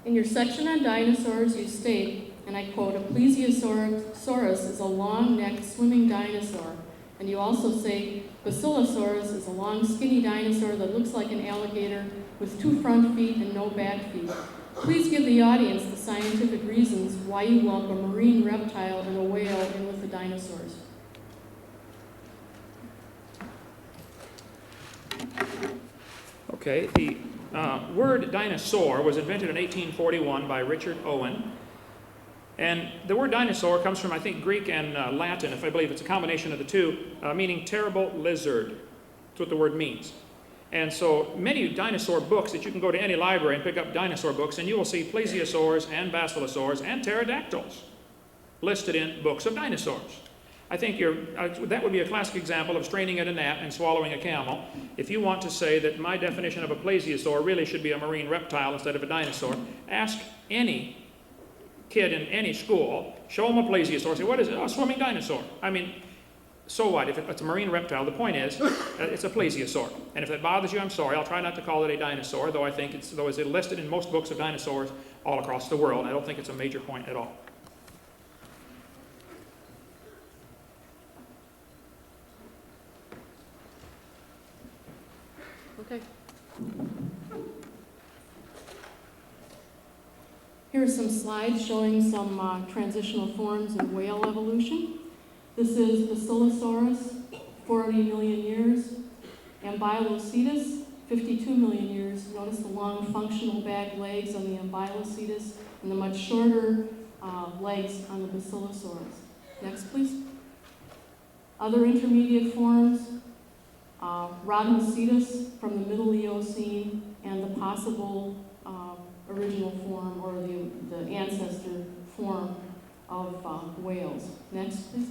In your section on dinosaurs, you state, and I quote, a plesiosaurus is a long-necked swimming dinosaur. And you also say, Basilosaurus is a long, skinny dinosaur that looks like an alligator with 2 front feet and no back feet. Please give the audience the scientific reasons why you lump a marine reptile and a whale in with the dinosaurs. Okay, the word dinosaur was invented in 1841 by Richard Owen. And the word dinosaur comes from, I think, Greek and Latin, if I believe it's a combination of the two, meaning terrible lizard. That's what the word means. And so many dinosaur books that you can go to any library and pick up dinosaur books, and you will see plesiosaurs and basilosaurs and pterodactyls listed in books of dinosaurs. I think that would be a classic example of straining at a gnat and swallowing a camel. If you want to say that my definition of a plesiosaur really should be a marine reptile instead of a dinosaur, ask any kid in any school, show them a plesiosaur, say, what is it? Oh, a swimming dinosaur. I mean, so what? If it's a marine reptile, the point is, it's a plesiosaur. And if that bothers you, I'm sorry. I'll try not to call it a dinosaur, though I think it's listed in most books of dinosaurs all across the world. I don't think it's a major point at all. Okay. Here are some slides showing some transitional forms in whale evolution. This is Basilosaurus, 40 million years, Ambulocetus, 52 million years. Notice the long functional back legs on the Ambulocetus and the much shorter legs on the Basilosaurus. Next, please. Other intermediate forms, Rhodnocetus from the Middle Eocene, and the possible original form or the ancestor form of whales. Next, please.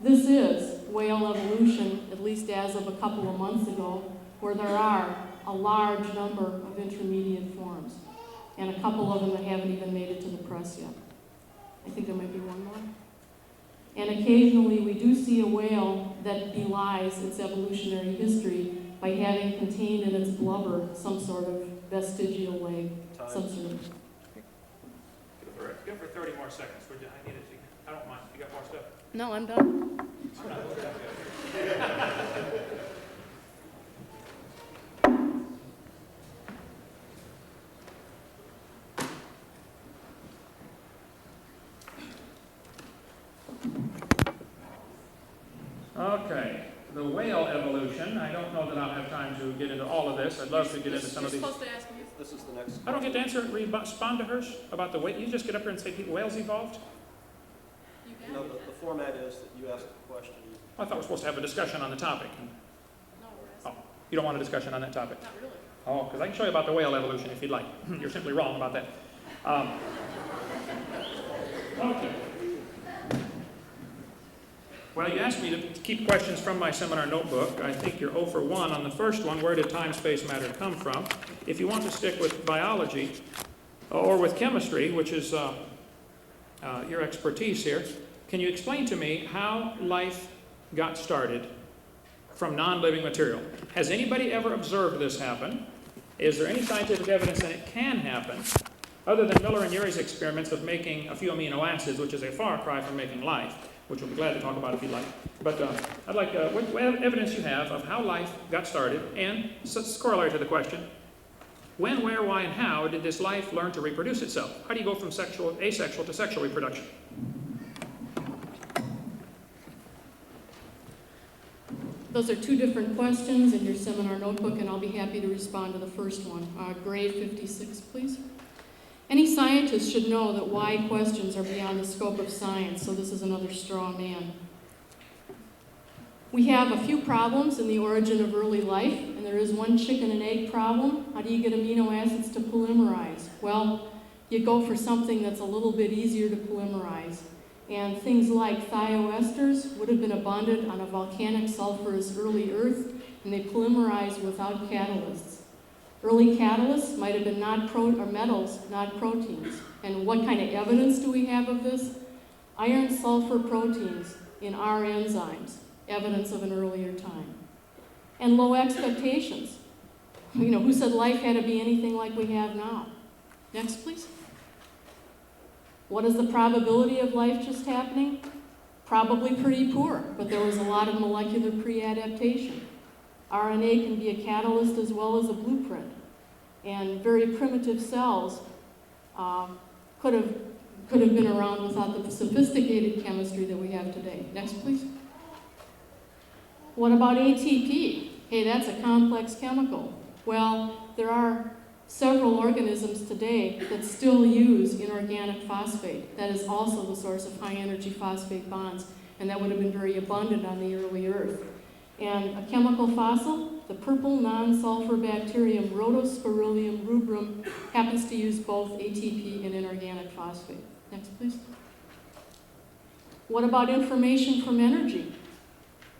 This is whale evolution, at least as of a couple of months ago, where there are a large number of intermediate forms, and a couple of them that haven't even made it to the press yet. I think there might be one more. And occasionally we do see a whale that belies its evolutionary history by having contained in its blubber some sort of vestigial leg, some sort of... Give for 30 more seconds. I need it. I don't mind. You got more stuff? No, I'm done. I'm not. Okay, the whale evolution. I don't know that I'll have time to get into all of this. I'd love to get into some of these. You're supposed to ask me. This is the next. I don't get to answer, respond to hers about the whale. You just get up here and say whales evolved? No, the format is that you ask a question. I thought we were supposed to have a discussion on the topic. No, we're asking. Oh, you don't want a discussion on that topic? Not really. Oh, because I can show you about the whale evolution if you'd like. You're simply wrong about that. Okay. Well, you asked me to keep questions from my seminar notebook. I think you're 0 for 1 on the first one. Where did time, space, matter come from? If you want to stick with biology or with chemistry, which is your expertise here, can you explain to me how life got started from non-living material? Has anybody ever observed this happen? Is there any scientific evidence that it can happen, other than Miller and Urey's experiments of making a few amino acids, which is a far cry from making life, which we'll be glad to talk about if you'd like. But I'd like what evidence you have of how life got started, and corollary to the question, when, where, why, and how did this life learn to reproduce itself? How do you go from asexual to sexual reproduction? Those are two different questions in your seminar notebook, and I'll be happy to respond to the first one. Grade 56, please. Any scientist should know that why questions are beyond the scope of science, so this is another straw man. We have a few problems in the origin of early life, and there is one chicken and egg problem. How do you get amino acids to polymerize? Well, you go for something that's a little bit easier to polymerize. And things like thioesters would have been abundant on a volcanic sulfurous early Earth, and they polymerize without catalysts. Early catalysts might have been metals, not proteins. And what kind of evidence do we have of this? Iron-sulfur proteins in our enzymes, evidence of an earlier time. And low expectations. You know, who said life had to be anything like we have now? Next, please. What is the probability of life just happening? Probably pretty poor, but there was a lot of molecular pre-adaptation. RNA can be a catalyst as well as a blueprint. And very primitive cells could have been around without the sophisticated chemistry that we have today. Next, please. What about ATP? Hey, that's a complex chemical. Well, there are several organisms today that still use inorganic phosphate. That is also the source of high-energy phosphate bonds, and that would have been very abundant on the early Earth. And a chemical fossil, the purple non-sulfur bacterium Rhodospirillum rubrum, happens to use both ATP and inorganic phosphate. Next, please. What about information from energy?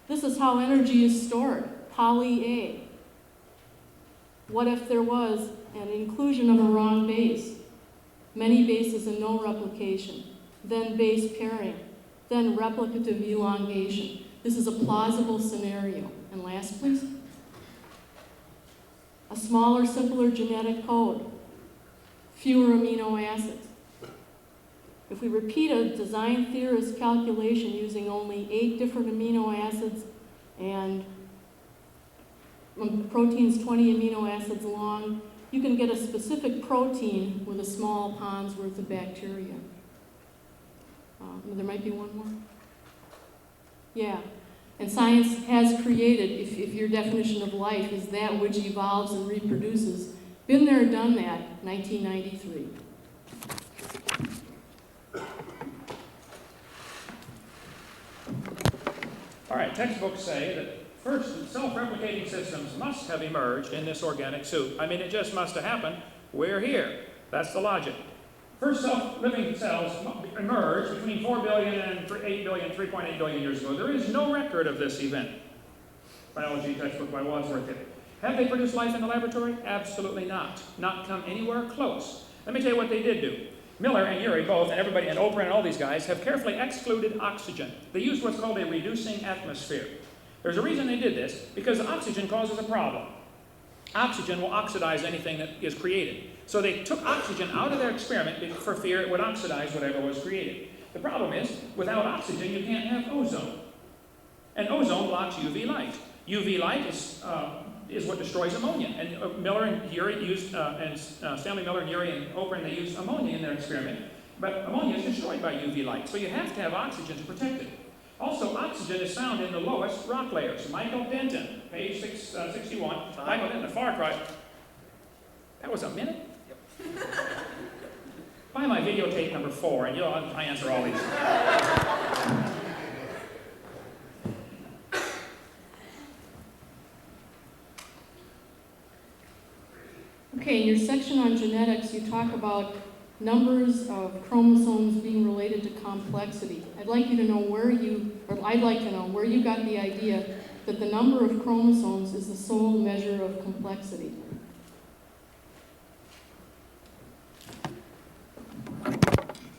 This is how energy is stored, poly-A. What if there was an inclusion of a wrong base? Many bases and no replication, then base pairing, then replicative elongation. This is a plausible scenario. And last, please. A smaller, simpler genetic code, fewer amino acids. If we repeat a design theorist calculation using only 8 different amino acids and protein's 20 amino acids long, you can get a specific protein with a small pond's worth of bacteria. There might be one more. Yeah, and science has created, if your definition of life is that which evolves and reproduces, been there, done that, 1993. All right, textbooks say that first, self-replicating systems must have emerged in this organic soup. I mean, it just must have happened. We're here. That's the logic. First self-living cells emerged between 4 billion and 8 billion, 3.8 billion years ago. There is no record of this event. Biology textbook by Wadsworth. Have they produced life in the laboratory? Absolutely not. Not come anywhere close. Let me tell you what they did do. Miller and Urey both, and everybody, and Oprah and all these guys, have carefully excluded oxygen. They used what's called a reducing atmosphere. There's a reason they did this, because oxygen causes a problem. Oxygen will oxidize anything that is created. So they took oxygen out of their experiment for fear it would oxidize whatever was created. The problem is, without oxygen, you can't have ozone. And ozone blocks UV light. UV light is what destroys ammonia. And Miller and Urey used, Stanley Miller and Urey and Oprah, and they used ammonia in their experiment. But ammonia is destroyed by UV light, so you have to have oxygen to protect it. Also, oxygen is found in the lowest rock layers. Michael Denton, page 61. Michael Denton, Far Cry. That was a minute? Yep. Buy my videotape number 4, and I answer all these. Okay, in your section on genetics, you talk about numbers of chromosomes being related to complexity. I'd like to know where you got the idea that the number of chromosomes is the sole measure of complexity.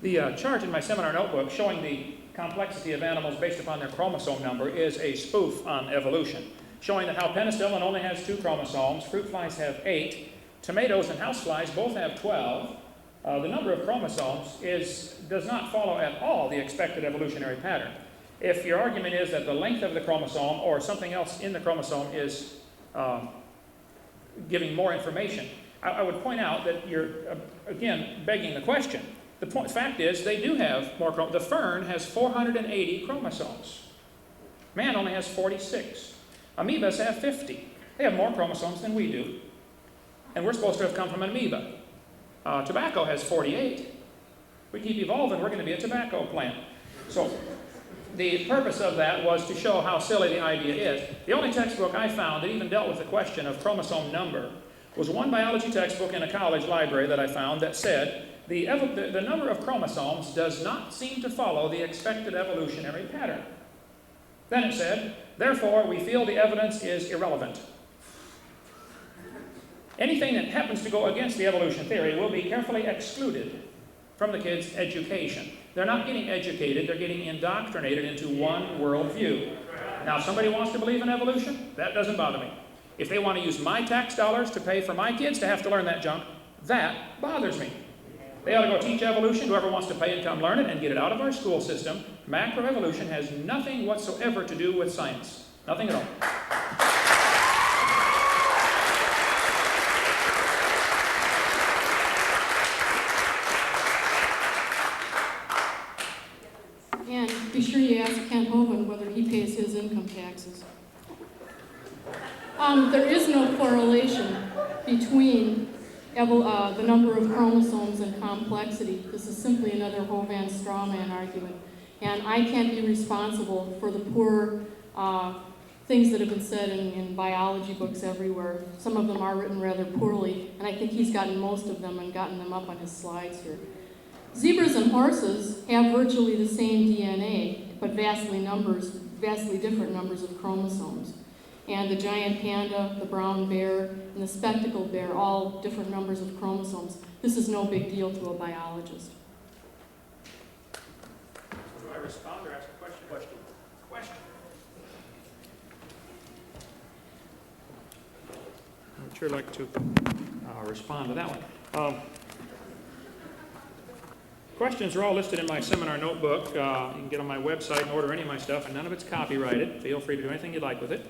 The chart in my seminar notebook showing the complexity of animals based upon their chromosome number is a spoof on evolution, showing that how penicillin only has 2 chromosomes, fruit flies have 8, tomatoes and houseflies both have 12. The number of chromosomes does not follow at all the expected evolutionary pattern. If your argument is that the length of the chromosome or something else in the chromosome is giving more information, I would point out that you're, again, begging the question. The fact is they do have more chromosomes. The fern has 480 chromosomes. Man only has 46. Amoebas have 50. They have more chromosomes than we do. And we're supposed to have come from an amoeba. Tobacco has 48. We keep evolving, we're going to be a tobacco plant. So the purpose of that was to show how silly the idea is. The only textbook I found that even dealt with the question of chromosome number was one biology textbook in a college library that I found that said the number of chromosomes does not seem to follow the expected evolutionary pattern. Then it said, therefore, we feel the evidence is irrelevant. Anything that happens to go against the evolution theory will be carefully excluded from the kids' education. They're not getting educated, they're getting indoctrinated into one worldview. Now, if somebody wants to believe in evolution, that doesn't bother me. If they want to use my tax dollars to pay for my kids to have to learn that junk, that bothers me. They ought to go teach evolution. Whoever wants to pay and come learn it and get it out of our school system. Macroevolution has nothing whatsoever to do with science. Nothing at all. And be sure you ask Kent Hovind whether he pays his income taxes. There is no correlation between the number of chromosomes and complexity. This is simply another Hovind straw man argument. And I can't be responsible for the poor things that have been said in biology books everywhere. Some of them are written rather poorly, and I think he's gotten most of them and gotten them up on his slides here. Zebras and horses have virtually the same DNA, but vastly different numbers of chromosomes. And the giant panda, the brown bear, and the spectacled bear, all different numbers of chromosomes. This is no big deal to a biologist. Do I respond or ask a question? Question. I would sure like to respond to that one. Questions are all listed in my seminar notebook. You can get on my website and order any of my stuff, and none of it's copyrighted. Feel free to do anything you'd like with it.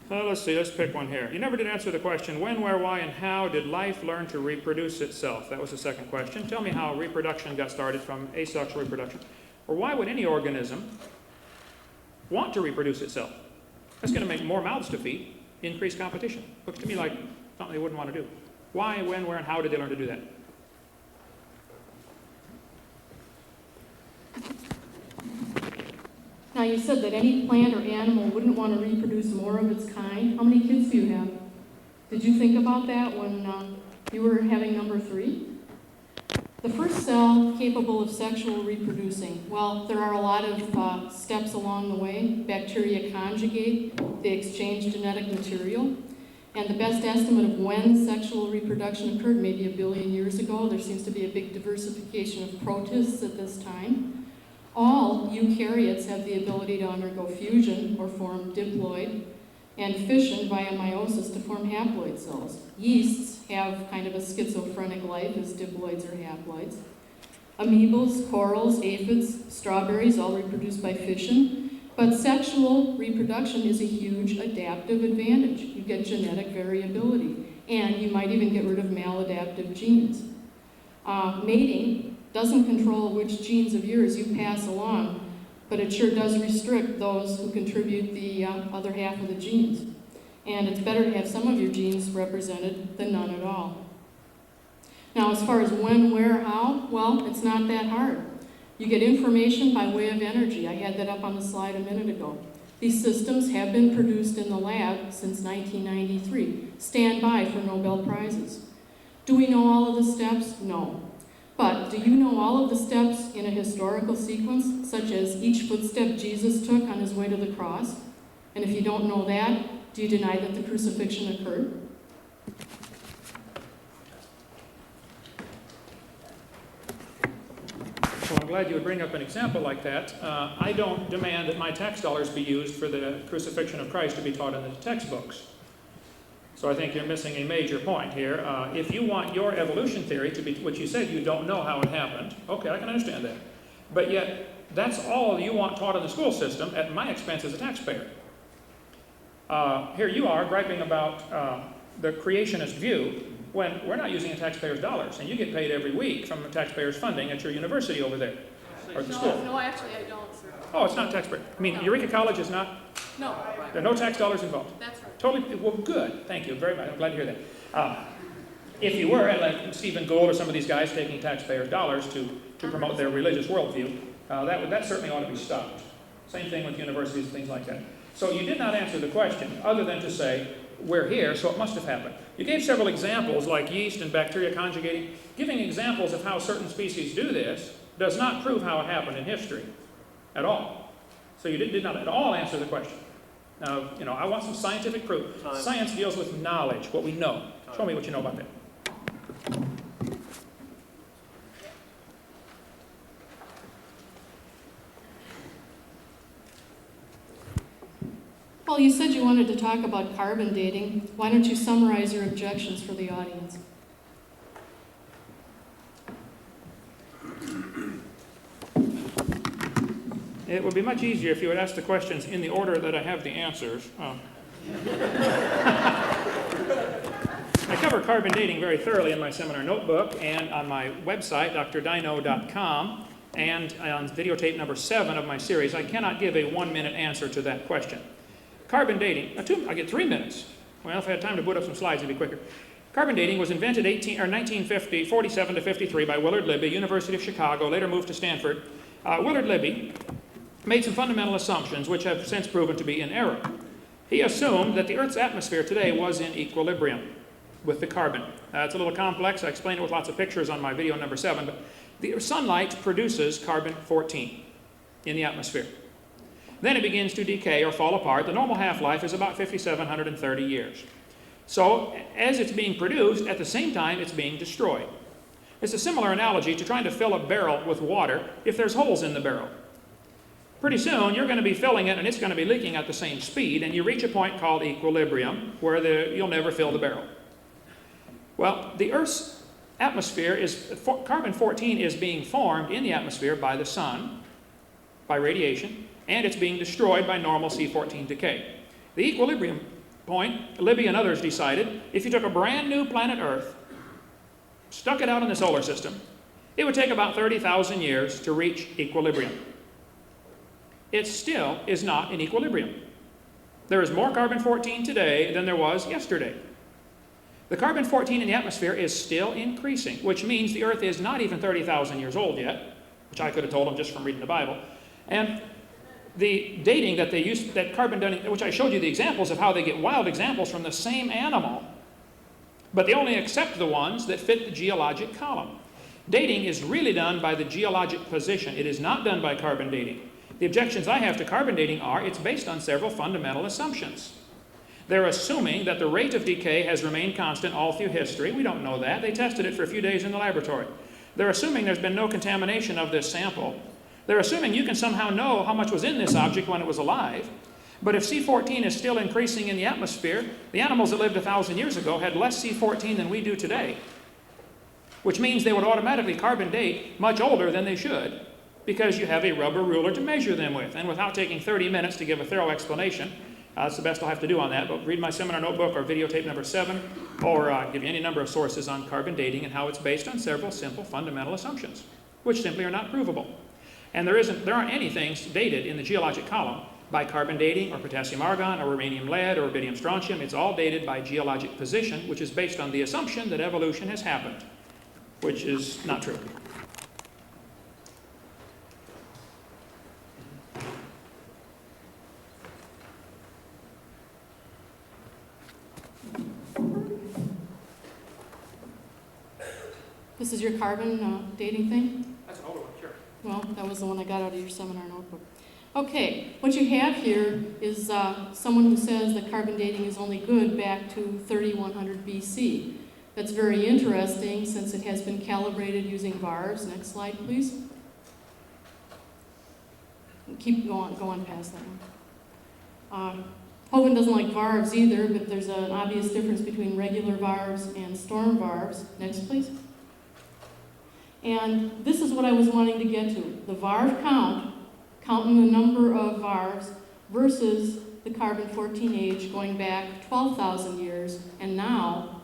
Let's see, let's pick one here. You never did answer the question, when, where, why, and how did life learn to reproduce itself? That was the second question. Tell me how reproduction got started from asexual reproduction. Or why would any organism want to reproduce itself? That's going to make more mouths to feed, increase competition. Looks to me like something they wouldn't want to do. Why, when, where, and how did they learn to do that? Now, you said that any plant or animal wouldn't want to reproduce more of its kind. How many kids do you have? Did you think about that when you were having number 3? The first cell capable of sexual reproducing. Well, there are a lot of steps along the way. Bacteria conjugate, they exchange genetic material. And the best estimate of when sexual reproduction occurred, maybe 1 billion years ago. There seems to be a big diversification of protists at this time. All eukaryotes have the ability to undergo fusion or form diploid, and fission via meiosis to form haploid cells. Yeasts have kind of a schizophrenic life as diploids or haploids. Amoebas, corals, aphids, strawberries all reproduce by fission, but sexual reproduction is a huge adaptive advantage. You get genetic variability, and you might even get rid of maladaptive genes. Mating doesn't control which genes of yours you pass along, but it sure does restrict those who contribute the other half of the genes. And it's better to have some of your genes represented than none at all. Now, as far as when, where, how, well, it's not that hard. You get information by way of energy. I had that up on the slide a minute ago. These systems have been produced in the lab since 1993. Stand by for Nobel Prizes. Do we know all of the steps? No. But do you know all of the steps in a historical sequence, such as each footstep Jesus took on his way to the cross? And if you don't know that, do you deny that the crucifixion occurred? Well, I'm glad you would bring up an example like that. I don't demand that my tax dollars be used for the crucifixion of Christ to be taught in the textbooks. So I think you're missing a major point here. If you want your evolution theory to be what you said, you don't know how it happened. Okay, I can understand that. But yet, that's all you want taught in the school system at my expense as a taxpayer. Here you are griping about the creationist view when we're not using the taxpayers' dollars, and you get paid every week from the taxpayers' funding at your university over there, or the school. No, actually I don't, sir. Oh, it's not taxpayer. I mean, Eureka College is not. No. There are no tax dollars involved. That's right. Totally, well, good. Thank you very much. I'm glad to hear that. If you were, and like Stephen Gould or some of these guys taking taxpayers' dollars to promote their religious worldview, that certainly ought to be stopped. Same thing with universities and things like that. So you did not answer the question, other than to say, we're here, so it must have happened. You gave several examples, like yeast and bacteria conjugating. Giving examples of how certain species do this does not prove how it happened in history at all. So you did not at all answer the question. Now, I want some scientific proof. Time. Science deals with knowledge, what we know. Show me what you know about that. Well, you said you wanted to talk about carbon dating. Why don't you summarize your objections for the audience? It would be much easier if you would ask the questions in the order that I have the answers. I cover carbon dating very thoroughly in my seminar notebook and on my website, drdino.com, and on videotape number 7 of my series. I cannot give a 1-minute answer to that question. carbon dating, I get 3 minutes. Well, if I had time to put up some slides, it'd be quicker. Carbon dating was invented 1947 to 53 by Willard Libby, University of Chicago, later moved to Stanford. Willard Libby made some fundamental assumptions which have since proven to be in error. He assumed that the Earth's atmosphere today was in equilibrium with the carbon. It's a little complex. I explained it with lots of pictures on my video number 7, but the sunlight produces carbon-14 in the atmosphere. Then it begins to decay or fall apart. The normal half-life is about 5,730 years. So as it's being produced, at the same time it's being destroyed. It's a similar analogy to trying to fill a barrel with water if there's holes in the barrel. Pretty soon you're going to be filling it and it's going to be leaking at the same speed, and you reach a point called equilibrium where you'll never fill the barrel. Well, the Earth's atmosphere carbon-14 is being formed in the atmosphere by the sun, by radiation, and it's being destroyed by normal C14 decay. The equilibrium point, Libby and others decided, if you took a brand new planet Earth, stuck it out in the solar system, it would take about 30,000 years to reach equilibrium. It still is not in equilibrium. There is more carbon-14 today than there was yesterday. The carbon-14 in the atmosphere is still increasing, which means the Earth is not even 30,000 years old yet, which I could have told them just from reading the Bible. And the dating that they use, that carbon dating, which I showed you the examples of how they get wild examples from the same animal, but they only accept the ones that fit the geologic column. Dating is really done by the geologic position. It is not done by carbon dating. The objections I have to carbon dating are it's based on several fundamental assumptions. They're assuming that the rate of decay has remained constant all through history. We don't know that. They tested it for a few days in the laboratory. They're assuming there's been no contamination of this sample. They're assuming you can somehow know how much was in this object when it was alive. But if C14 is still increasing in the atmosphere, the animals that lived 1,000 years ago had less C14 than we do today, which means they would automatically carbon date much older than they should, because you have a rubber ruler to measure them with. And without taking 30 minutes to give a thorough explanation, that's the best I'll have to do on that, but read my seminar notebook or videotape number 7, or give you any number of sources on carbon dating and how it's based on several simple fundamental assumptions, which simply are not provable. And there aren't any things dated in the geologic column by carbon dating or potassium argon or uranium lead or rubidium strontium. It's all dated by geologic position, which is based on the assumption that evolution has happened, which is not true. This is your carbon dating thing? That's an older one, sure. Well, that was the one I got out of your seminar notebook. Okay, what you have here is someone who says that carbon dating is only good back to 3100 BC. That's very interesting since it has been calibrated using VARs. Next slide, please. Keep going past that one. Hovind doesn't like VARs either, but there's an obvious difference between regular VARs and storm VARs. Next, please. And this is what I was wanting to get to. The VAR count, counting the number of VARs versus the carbon-14 age going back 12,000 years, and now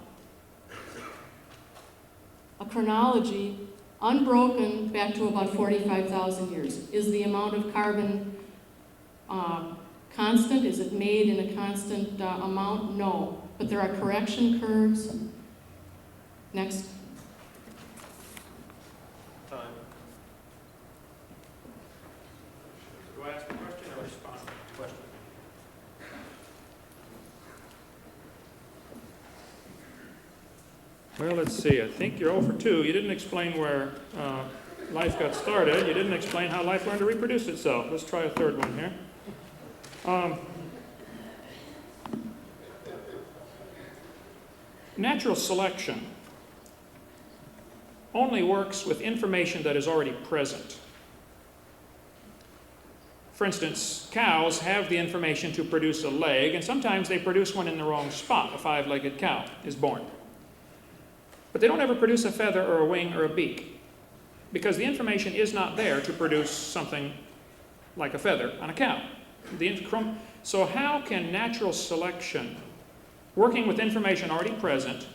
a chronology unbroken back to about 45,000 years. Is the amount of carbon constant? Is it made in a constant amount? No. But there are correction curves. Next. Time. Do I ask a question or respond? Question. Well, let's see. I think you're 0 for 2. You didn't explain where life got started. You didn't explain how life learned to reproduce itself. Let's try a third one here. Natural selection only works with information that is already present. For instance, cows have the information to produce a leg, and sometimes they produce one in the wrong spot. A 5-legged cow is born. But they don't ever produce a feather or a wing or a beak, because the information is not there to produce something like a feather on a cow. So how can natural selection, working with information already present,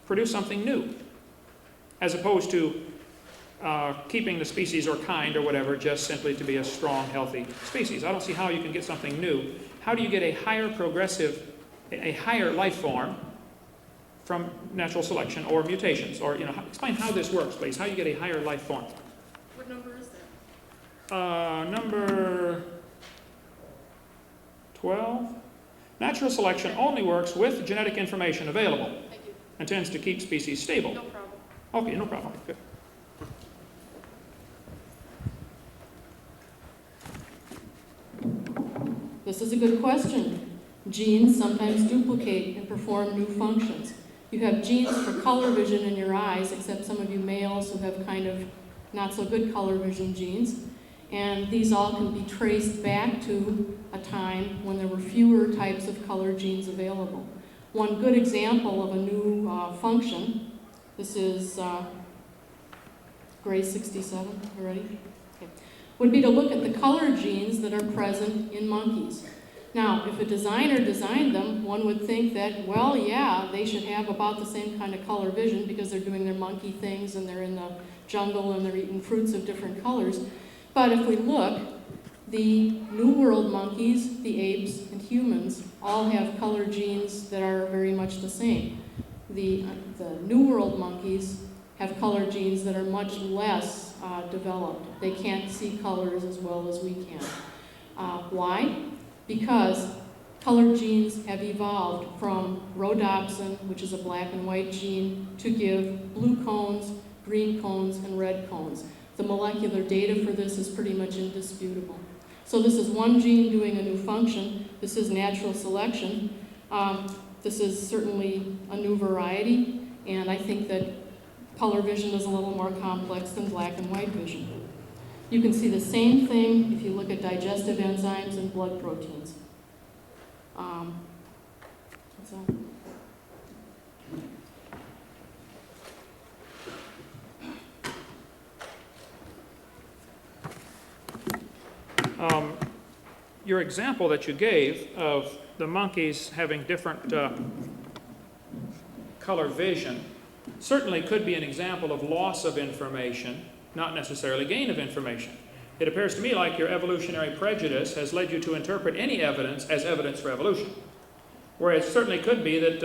produce something new, as opposed to keeping the species or kind or whatever just simply to be a strong, healthy species. I don't see how you can get something new. How do you get a higher progressive, a higher life form from natural selection or mutations? Or, explain how this works, please. How you get a higher life form. What number is that? Number 12. Natural selection only works with genetic information available. Thank you. And tends to keep species stable. No problem. Okay, no problem. Good. This is a good question. Genes sometimes duplicate and perform new functions. You have genes for color vision in your eyes, except some of you males who have kind of not so good color vision genes. And these all can be traced back to a time when there were fewer types of color genes available. One good example of a new function, this is grade 67, you ready? Okay. Would be to look at the color genes that are present in monkeys. Now, if a designer designed them, one would think that, well, yeah, they should have about the same kind of color vision because they're doing their monkey things and they're in the jungle and they're eating fruits of different colors. But if we look, the New World monkeys, the apes, and humans all have color genes that are very much the same. The New World monkeys have color genes that are much less developed. They can't see colors as well as we can. Why? Because color genes have evolved from rhodopsin, which is a black and white gene, to give blue cones, green cones, and red cones. The molecular data for this is pretty much indisputable. So this is one gene doing a new function. This is natural selection. This is certainly a new variety, and I think that color vision is a little more complex than black and white vision. You can see the same thing if you look at digestive enzymes and blood proteins. What's that? Your example that you gave of the monkeys having different color vision certainly could be an example of loss of information, not necessarily gain of information. It appears to me like your evolutionary prejudice has led you to interpret any evidence as evidence for evolution, where it certainly could be that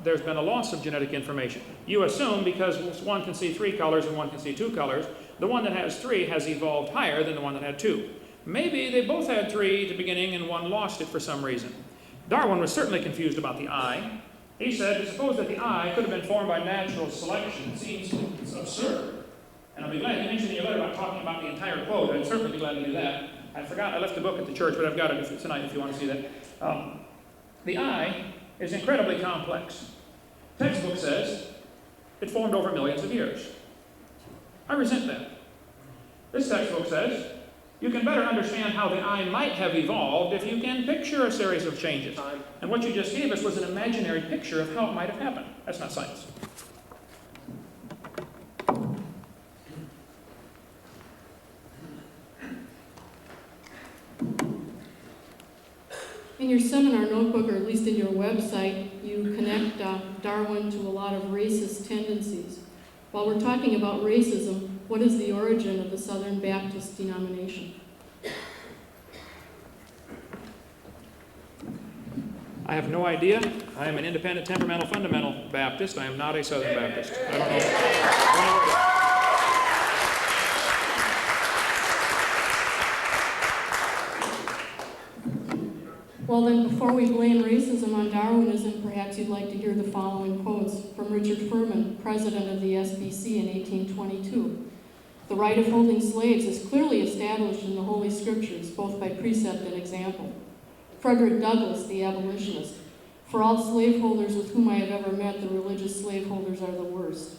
there's been a loss of genetic information. You assume because one can see 3 colors and one can see 2 colors, the one that has 3 has evolved higher than the one that had 2. Maybe they both had 3 at the beginning and one lost it for some reason. Darwin was certainly confused about the eye. He said, suppose that the eye could have been formed by natural selection. It seems absurd. And I'll be glad you mentioned in your letter about talking about the entire quote. I'd certainly be glad to do that. I forgot, I left the book at the church, but I've got it tonight if you want to see that. The eye is incredibly complex. Textbook says it formed over millions of years. I resent that. This textbook says you can better understand how the eye might have evolved if you can picture a series of changes. And what you just gave us was an imaginary picture of how it might have happened. That's not science. In your seminar notebook, or at least in your website, you connect Darwin to a lot of racist tendencies. While we're talking about racism, what is the origin of the Southern Baptist denomination? I have no idea. I am an independent, temperamental, fundamental Baptist. I am not a Southern Baptist. I don't know. Well then, before we blame racism on Darwinism, perhaps you'd like to hear the following quotes from Richard Furman, president of the SBC in 1822. The right of holding slaves is clearly established in the Holy Scriptures, both by precept and example. Frederick Douglass, the abolitionist. For all slaveholders with whom I have ever met, the religious slaveholders are the worst.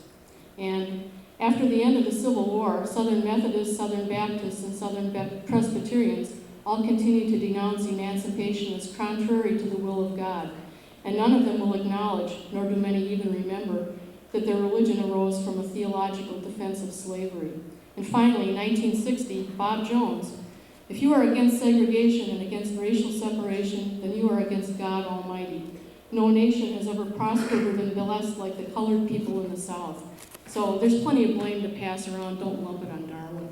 And after the end of the Civil War, Southern Methodists, Southern Baptists, and Southern Presbyterians all continue to denounce emancipation as contrary to the will of God, and none of them will acknowledge, nor do many even remember, that their religion arose from a theological defense of slavery. And finally, in 1960, Bob Jones, if you are against segregation and against racial separation, then you are against God Almighty. No nation has ever prospered or been blessed like the colored people in the South. So there's plenty of blame to pass around. Don't lump it on Darwin.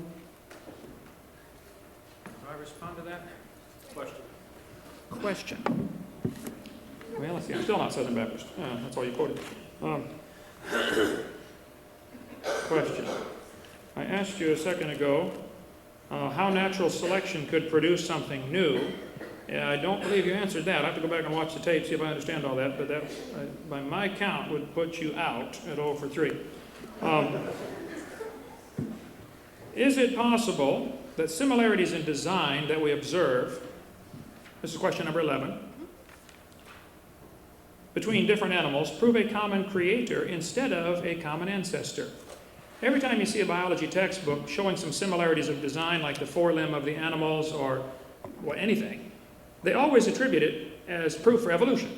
Do I respond to that? Question. Question. Well, let's see. I'm still not Southern Baptist. That's all you quoted. Question. I asked you a second ago how natural selection could produce something new. I don't believe you answered that. I have to go back and watch the tape, see if I understand all that, but that, by my count, would put you out at 0 for 3. Is it possible that similarities in design that we observe, this is question number 11, between different animals prove a common creator instead of a common ancestor? Every time you see a biology textbook showing some similarities of design, like the forelimb of the animals or anything, they always attribute it as proof for evolution.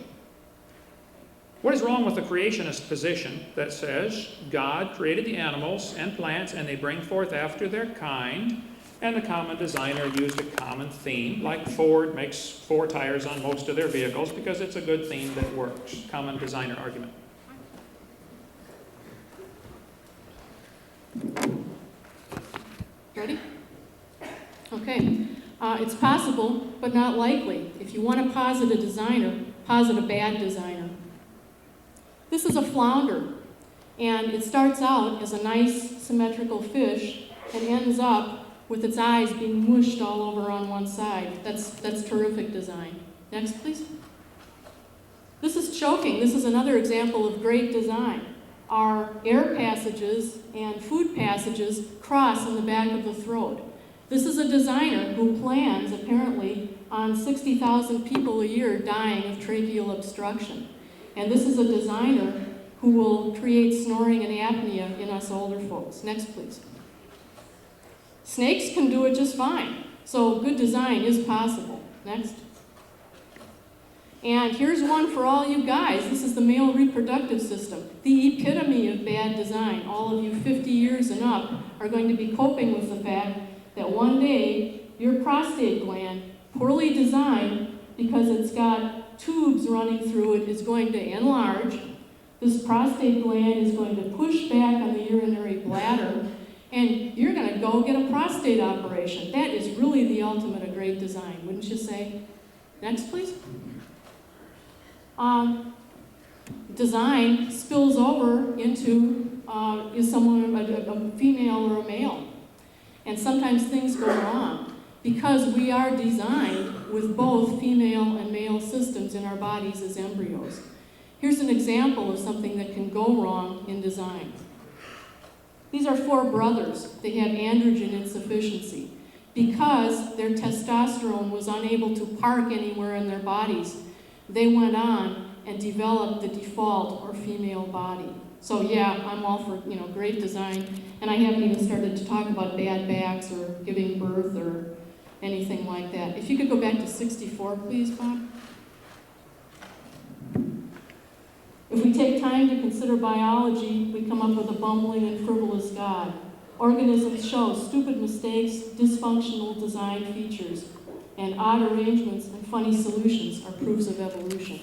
What is wrong with the creationist position that says God created the animals and plants and they bring forth after their kind, and the common designer used a common theme, like Ford makes 4 tires on most of their vehicles because it's a good theme that works? Common designer argument. Ready? Okay. It's possible, but not likely. If you want to posit a designer, posit a bad designer. This is a flounder, and it starts out as a nice symmetrical fish and ends up with its eyes being mushed all over on one side. That's terrific design. Next, please. This is choking. This is another example of great design. Our air passages and food passages cross in the back of the throat. This is a designer who plans, apparently, on 60,000 people a year dying of tracheal obstruction. And this is a designer who will create snoring and apnea in us older folks. Next, please. Snakes can do it just fine. So good design is possible. Next. And here's one for all you guys. This is the male reproductive system, the epitome of bad design. All of you 50 years and up are going to be coping with the fact that one day your prostate gland, poorly designed because it's got tubes running through it, is going to enlarge. This prostate gland is going to push back on the urinary bladder, and you're going to go get a prostate operation. That is really the ultimate of great design, wouldn't you say? Next, please. Design spills over into is someone a female or a male. And sometimes things go wrong because we are designed with both female and male systems in our bodies as embryos. Here's an example of something that can go wrong in design. These are 4 brothers. They have androgen insufficiency. Because their testosterone was unable to park anywhere in their bodies, they went on and developed the default or female body. So yeah, I'm all for great design, and I haven't even started to talk about bad backs or giving birth or anything like that. If you could go back to 64, please, Bob. If we take time to consider biology, we come up with a bumbling and frivolous God. Organisms show stupid mistakes, dysfunctional design features, and odd arrangements and funny solutions are proofs of evolution.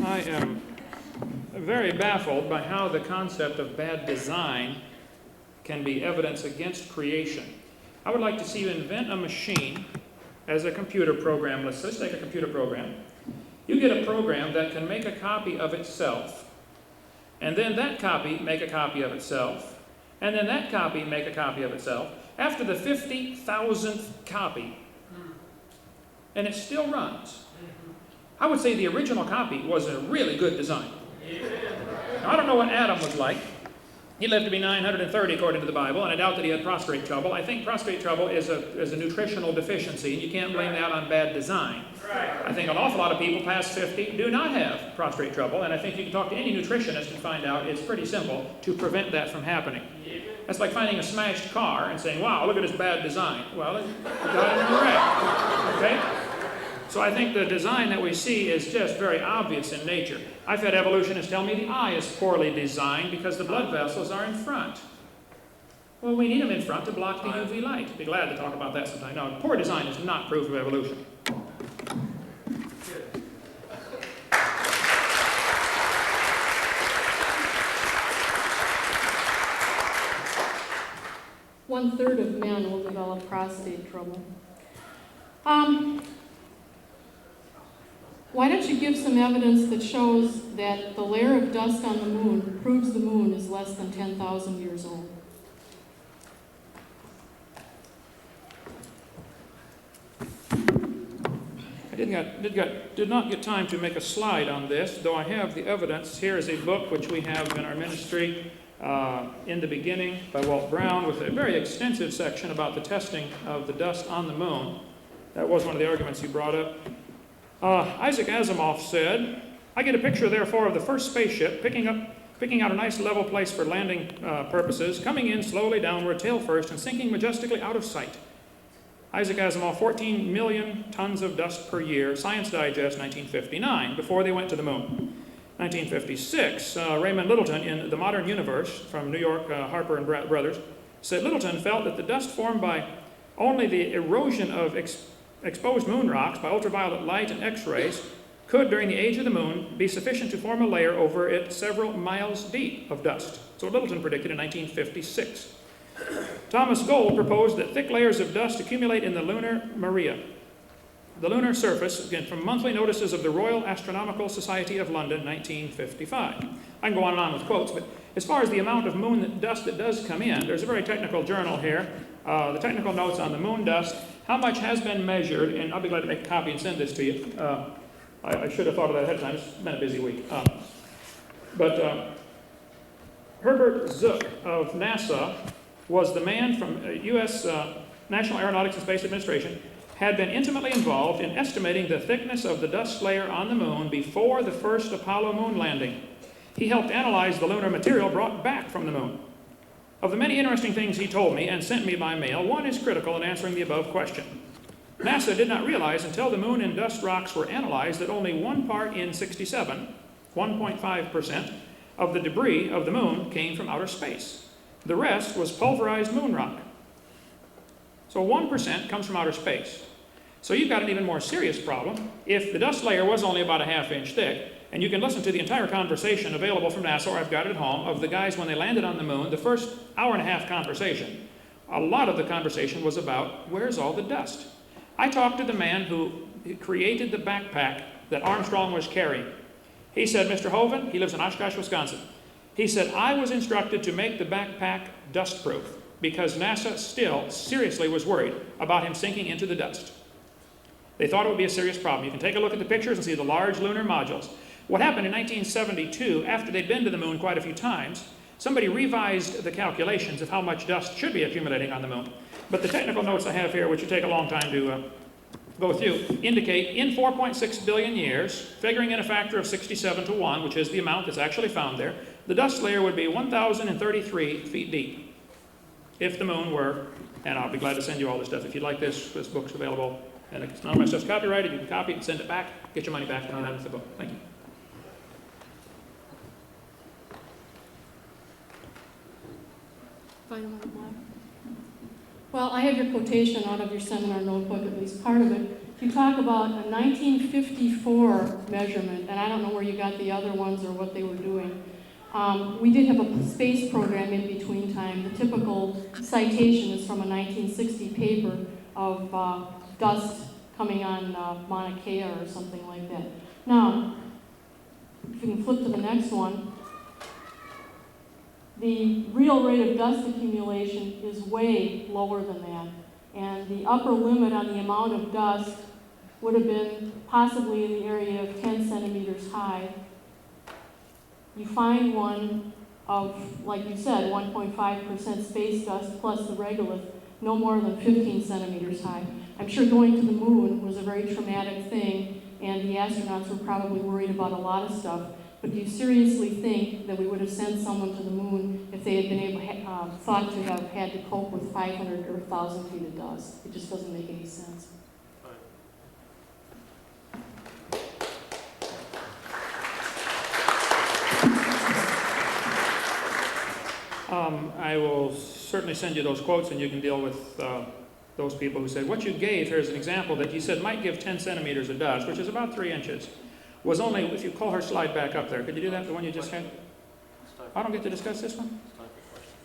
I am very baffled by how the concept of bad design can be evidence against creation. I would like to see you invent a machine as a computer program. Let's take a computer program. You get a program that can make a copy of itself, and then that copy make a copy of itself, and then that copy make a copy of itself. After the 50,000th copy, and it still runs. I would say the original copy was a really good design. Now, I don't know what Adam was like. He lived to be 930 according to the Bible, and I doubt that he had prostate trouble. I think prostate trouble is a nutritional deficiency, and you can't blame that on bad design. I think an awful lot of people past 50 do not have prostate trouble, and I think you can talk to any nutritionist and find out it's pretty simple to prevent that from happening. That's like finding a smashed car and saying, wow, look at his bad design. Well, it got in a wreck, okay? So I think the design that we see is just very obvious in nature. I've had evolutionists tell me the eye is poorly designed because the blood vessels are in front. Well, we need them in front to block the UV light. Be glad to talk about that sometime. No, poor design is not proof of evolution. One-third of men will develop prostate trouble. Why don't you give some evidence that shows that the layer of dust on the moon proves the moon is less than 10,000 years old? I did not get time to make a slide on this, though I have the evidence. Here is a book which we have in our ministry, In the Beginning, by Walt Brown, with a very extensive section about the testing of the dust on the moon. That was one of the arguments you brought up. Isaac Asimov said, "I get a picture, therefore, of the first spaceship picking out a nice level place for landing purposes, coming in slowly downward, tail first, and sinking majestically out of sight." Isaac Asimov, 14 million tons of dust per year, Science Digest, 1959, before they went to the moon. 1956, Raymond Littleton in The Modern Universe from New York, Harper and Brothers, said Littleton felt that the dust formed by only the erosion of exposed moon rocks by ultraviolet light and X-rays could, during the age of the moon, be sufficient to form a layer over it several miles deep of dust. So Littleton predicted in 1956. Thomas Gold proposed that thick layers of dust accumulate in the lunar maria, the lunar surface, again, from monthly notices of the Royal Astronomical Society of London, 1955. I can go on and on with quotes, but as far as the amount of moon dust that does come in, there's a very technical journal here, the technical notes on the moon dust, how much has been measured, and I'll be glad to make a copy and send this to you. I should have thought of that ahead of time. It's been a busy week. Herbert Zook of NASA was the man from U.S. National Aeronautics and Space Administration, had been intimately involved in estimating the thickness of the dust layer on the moon before the first Apollo moon landing. He helped analyze the lunar material brought back from the moon. Of the many interesting things he told me and sent me by mail, one is critical in answering the above question. NASA did not realize until the moon and dust rocks were analyzed that only 1 part in 67, 1.5%, of the debris of the moon came from outer space. The rest was pulverized moon rock. So 1% comes from outer space. So you've got an even more serious problem. If the dust layer was only about a ½ inch thick, and you can listen to the entire conversation available from NASA, or I've got it at home, of the guys when they landed on the moon, the first hour-and-a-half conversation, a lot of the conversation was about, where's all the dust? I talked to the man who created the backpack that Armstrong was carrying. He said, Mr. Hovind, he lives in Oshkosh, Wisconsin. He said, I was instructed to make the backpack dust-proof because NASA still seriously was worried about him sinking into the dust. They thought it would be a serious problem. You can take a look at the pictures and see the large lunar modules. What happened in 1972, after they'd been to the moon quite a few times, somebody revised the calculations of how much dust should be accumulating on the moon. But the technical notes I have here, which would take a long time to go through, indicate in 4.6 billion years, figuring in a factor of 67 to 1, which is the amount that's actually found there, the dust layer would be 1,033 feet deep if the moon were, and I'll be glad to send you all this stuff. If you'd like this book's available, and none of my stuff's copyrighted, you can copy it and send it back, get your money back, and you're done with the book. Thank you. Final on the block. Well, I have your quotation out of your seminar notebook, at least part of it. You talk about a 1954 measurement, and I don't know where you got the other ones or what they were doing. We did have a space program in between time. The typical citation is from a 1960 paper of dust coming on Mauna Kea or something like that. Now, if you can flip to the next one, the real rate of dust accumulation is way lower than that. And the upper limit on the amount of dust would have been possibly in the area of 10 centimeters high. You find one of, like you said, 1.5% space dust plus the regolith, no more than 15 centimeters high. I'm sure going to the moon was a very traumatic thing, and the astronauts were probably worried about a lot of stuff. But do you seriously think that we would have sent someone to the moon if they had been thought to have had to cope with 500 or 1,000 feet of dust? It just doesn't make any sense. I will certainly send you those quotes, and you can deal with those people who said, what you gave here is an example that you said might give 10 centimeters of dust, which is about 3 inches, was only, if you call her slide back up there, could you do that, the one you just had? I don't get to discuss this one?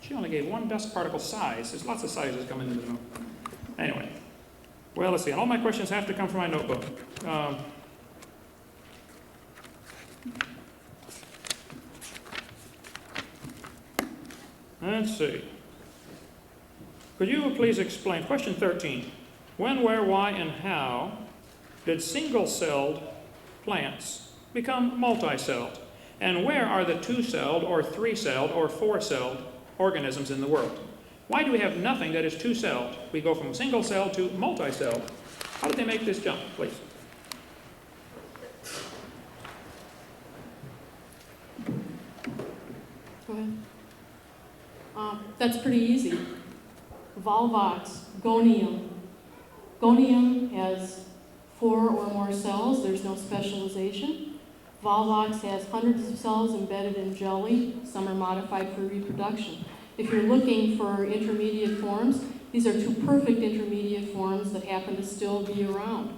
She only gave one dust particle size. There's lots of sizes coming into the room. Anyway, well, let's see. And all my questions have to come from my notebook. Let's see. Could you please explain, question 13, when, where, why, and how did single-celled plants become multi-celled? And where are the 2-celled or 3-celled or 4-celled organisms in the world? Why do we have nothing that is 2-celled? We go from single-celled to multi-celled. How did they make this jump, please? Go ahead. That's pretty easy. Volvox, gonium. Gonium has 4 or more cells. There's no specialization. Volvox has hundreds of cells embedded in jelly. Some are modified for reproduction. If you're looking for intermediate forms, these are 2 perfect intermediate forms that happen to still be around.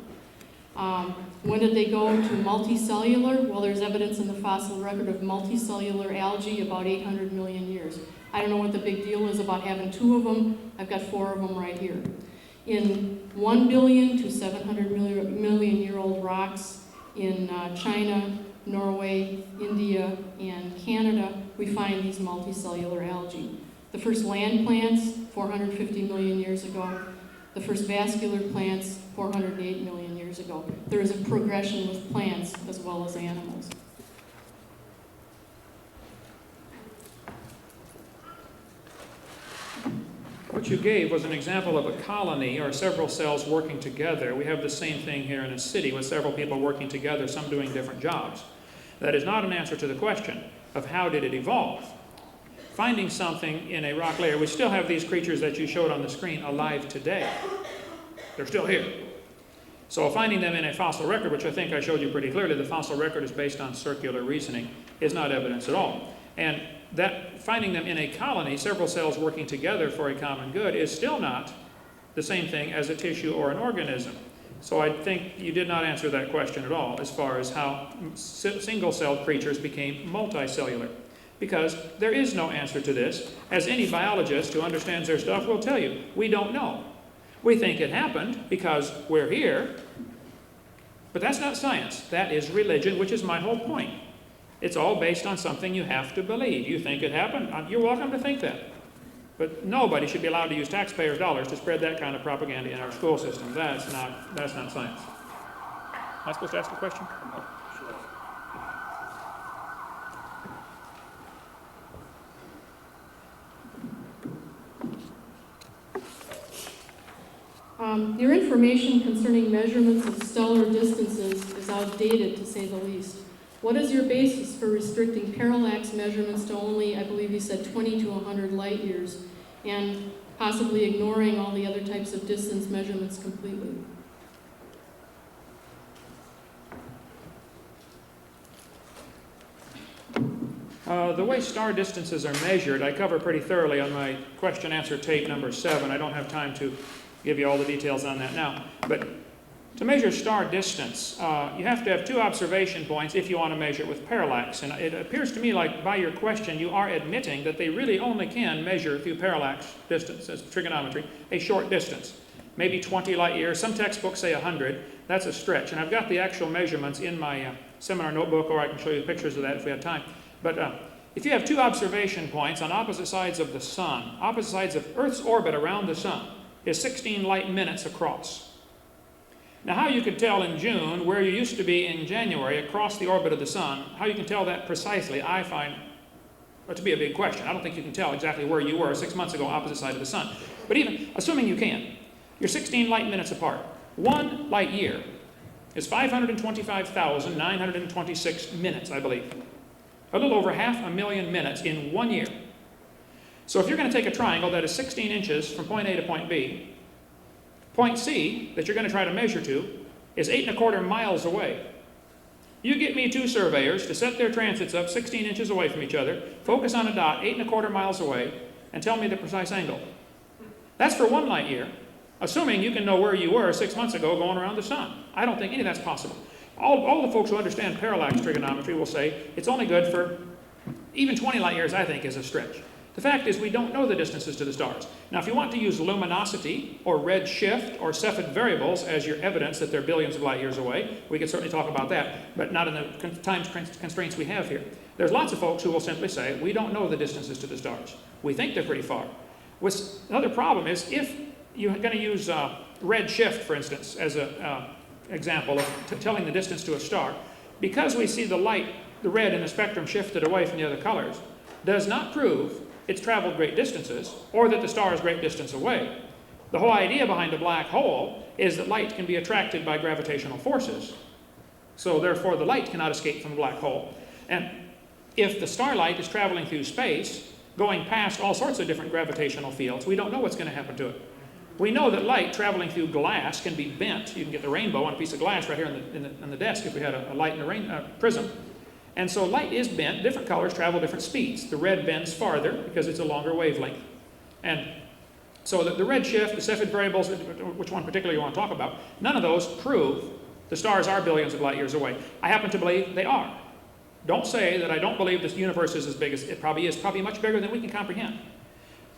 When did they go to multicellular? Well, there's evidence in the fossil record of multicellular algae about 800 million years. I don't know what the big deal is about having 2 of them. I've got 4 of them right here. In 1 billion to 700 million year old rocks in China, Norway, India, and Canada, we find these multicellular algae. The first land plants, 450 million years ago. The first vascular plants, 408 million years ago. There is a progression with plants as well as animals. What you gave was an example of a colony or several cells working together. We have the same thing here in a city with several people working together, some doing different jobs. That is not an answer to the question of how did it evolve. Finding something in a rock layer, we still have these creatures that you showed on the screen alive today. They're still here. So finding them in a fossil record, which I think I showed you pretty clearly, the fossil record is based on circular reasoning, is not evidence at all. And that finding them in a colony, several cells working together for a common good, is still not the same thing as a tissue or an organism. So I think you did not answer that question at all as far as how single-celled creatures became multicellular. Because there is no answer to this. As any biologist who understands their stuff will tell you, we don't know. We think it happened because we're here, but that's not science. That is religion, which is my whole point. It's all based on something you have to believe. You think it happened, you're welcome to think that. But nobody should be allowed to use taxpayers' dollars to spread that kind of propaganda in our school system. That's not science. Am I supposed to ask a question? Your information concerning measurements of stellar distances is outdated, to say the least. What is your basis for restricting parallax measurements to only, I believe you said, 20 to 100 light years, and possibly ignoring all the other types of distance measurements completely? The way star distances are measured, I cover pretty thoroughly on my question-answer tape number 7. I don't have time to give you all the details on that now. But to measure star distance, you have to have 2 observation points if you want to measure it with parallax. And it appears to me like by your question you are admitting that they really only can measure through parallax distance, as trigonometry, a short distance. Maybe 20 light years. Some textbooks say 100. That's a stretch. And I've got the actual measurements in my seminar notebook, or I can show you pictures of that if we have time. But if you have 2 observation points on opposite sides of the sun, opposite sides of Earth's orbit around the sun, is 16 light minutes across. Now, how you can tell in June where you used to be in January across the orbit of the sun, how you can tell that precisely, I find to be a big question. I don't think you can tell exactly where you were 6 months ago opposite side of the sun. But even assuming you can, you're 16 light minutes apart. 1 light year is 525,926 minutes, I believe. A little over 500,000 minutes in 1 year. So if you're going to take a triangle that is 16 inches from point A to point B, point C, that you're going to try to measure to, is 8¼ miles away. You get me 2 surveyors to set their transits up 16 inches away from each other, focus on a dot 8¼ miles away, and tell me the precise angle. That's for 1 light year, assuming you can know where you were 6 months ago going around the sun. I don't think any of that's possible. All the folks who understand parallax trigonometry will say it's only good for even 20 light years, I think, is a stretch. The fact is we don't know the distances to the stars. Now, if you want to use luminosity or red shift or Cepheid variables as your evidence that they're billions of light years away, we could certainly talk about that, but not in the time constraints we have here. There's lots of folks who will simply say, we don't know the distances to the stars. We think they're pretty far. Another problem is if you're going to use red shift, for instance, as an example of telling the distance to a star, because we see the light, the red in the spectrum shifted away from the other colors, does not prove it's traveled great distances, or that the star is great distance away. The whole idea behind a black hole is that light can be attracted by gravitational forces. So therefore the light cannot escape from the black hole. And if the starlight is traveling through space, going past all sorts of different gravitational fields, we don't know what's going to happen to it. We know that light traveling through glass can be bent. You can get the rainbow on a piece of glass right here on the desk if we had a light in a prism. And so light is bent. Different colors travel different speeds. The red bends farther because it's a longer wavelength. And so the red shift, the Cepheid variables, which one particularly you want to talk about, none of those prove the stars are billions of light years away. I happen to believe they are. Don't say that I don't believe this universe is as big as it probably is, probably much bigger than we can comprehend.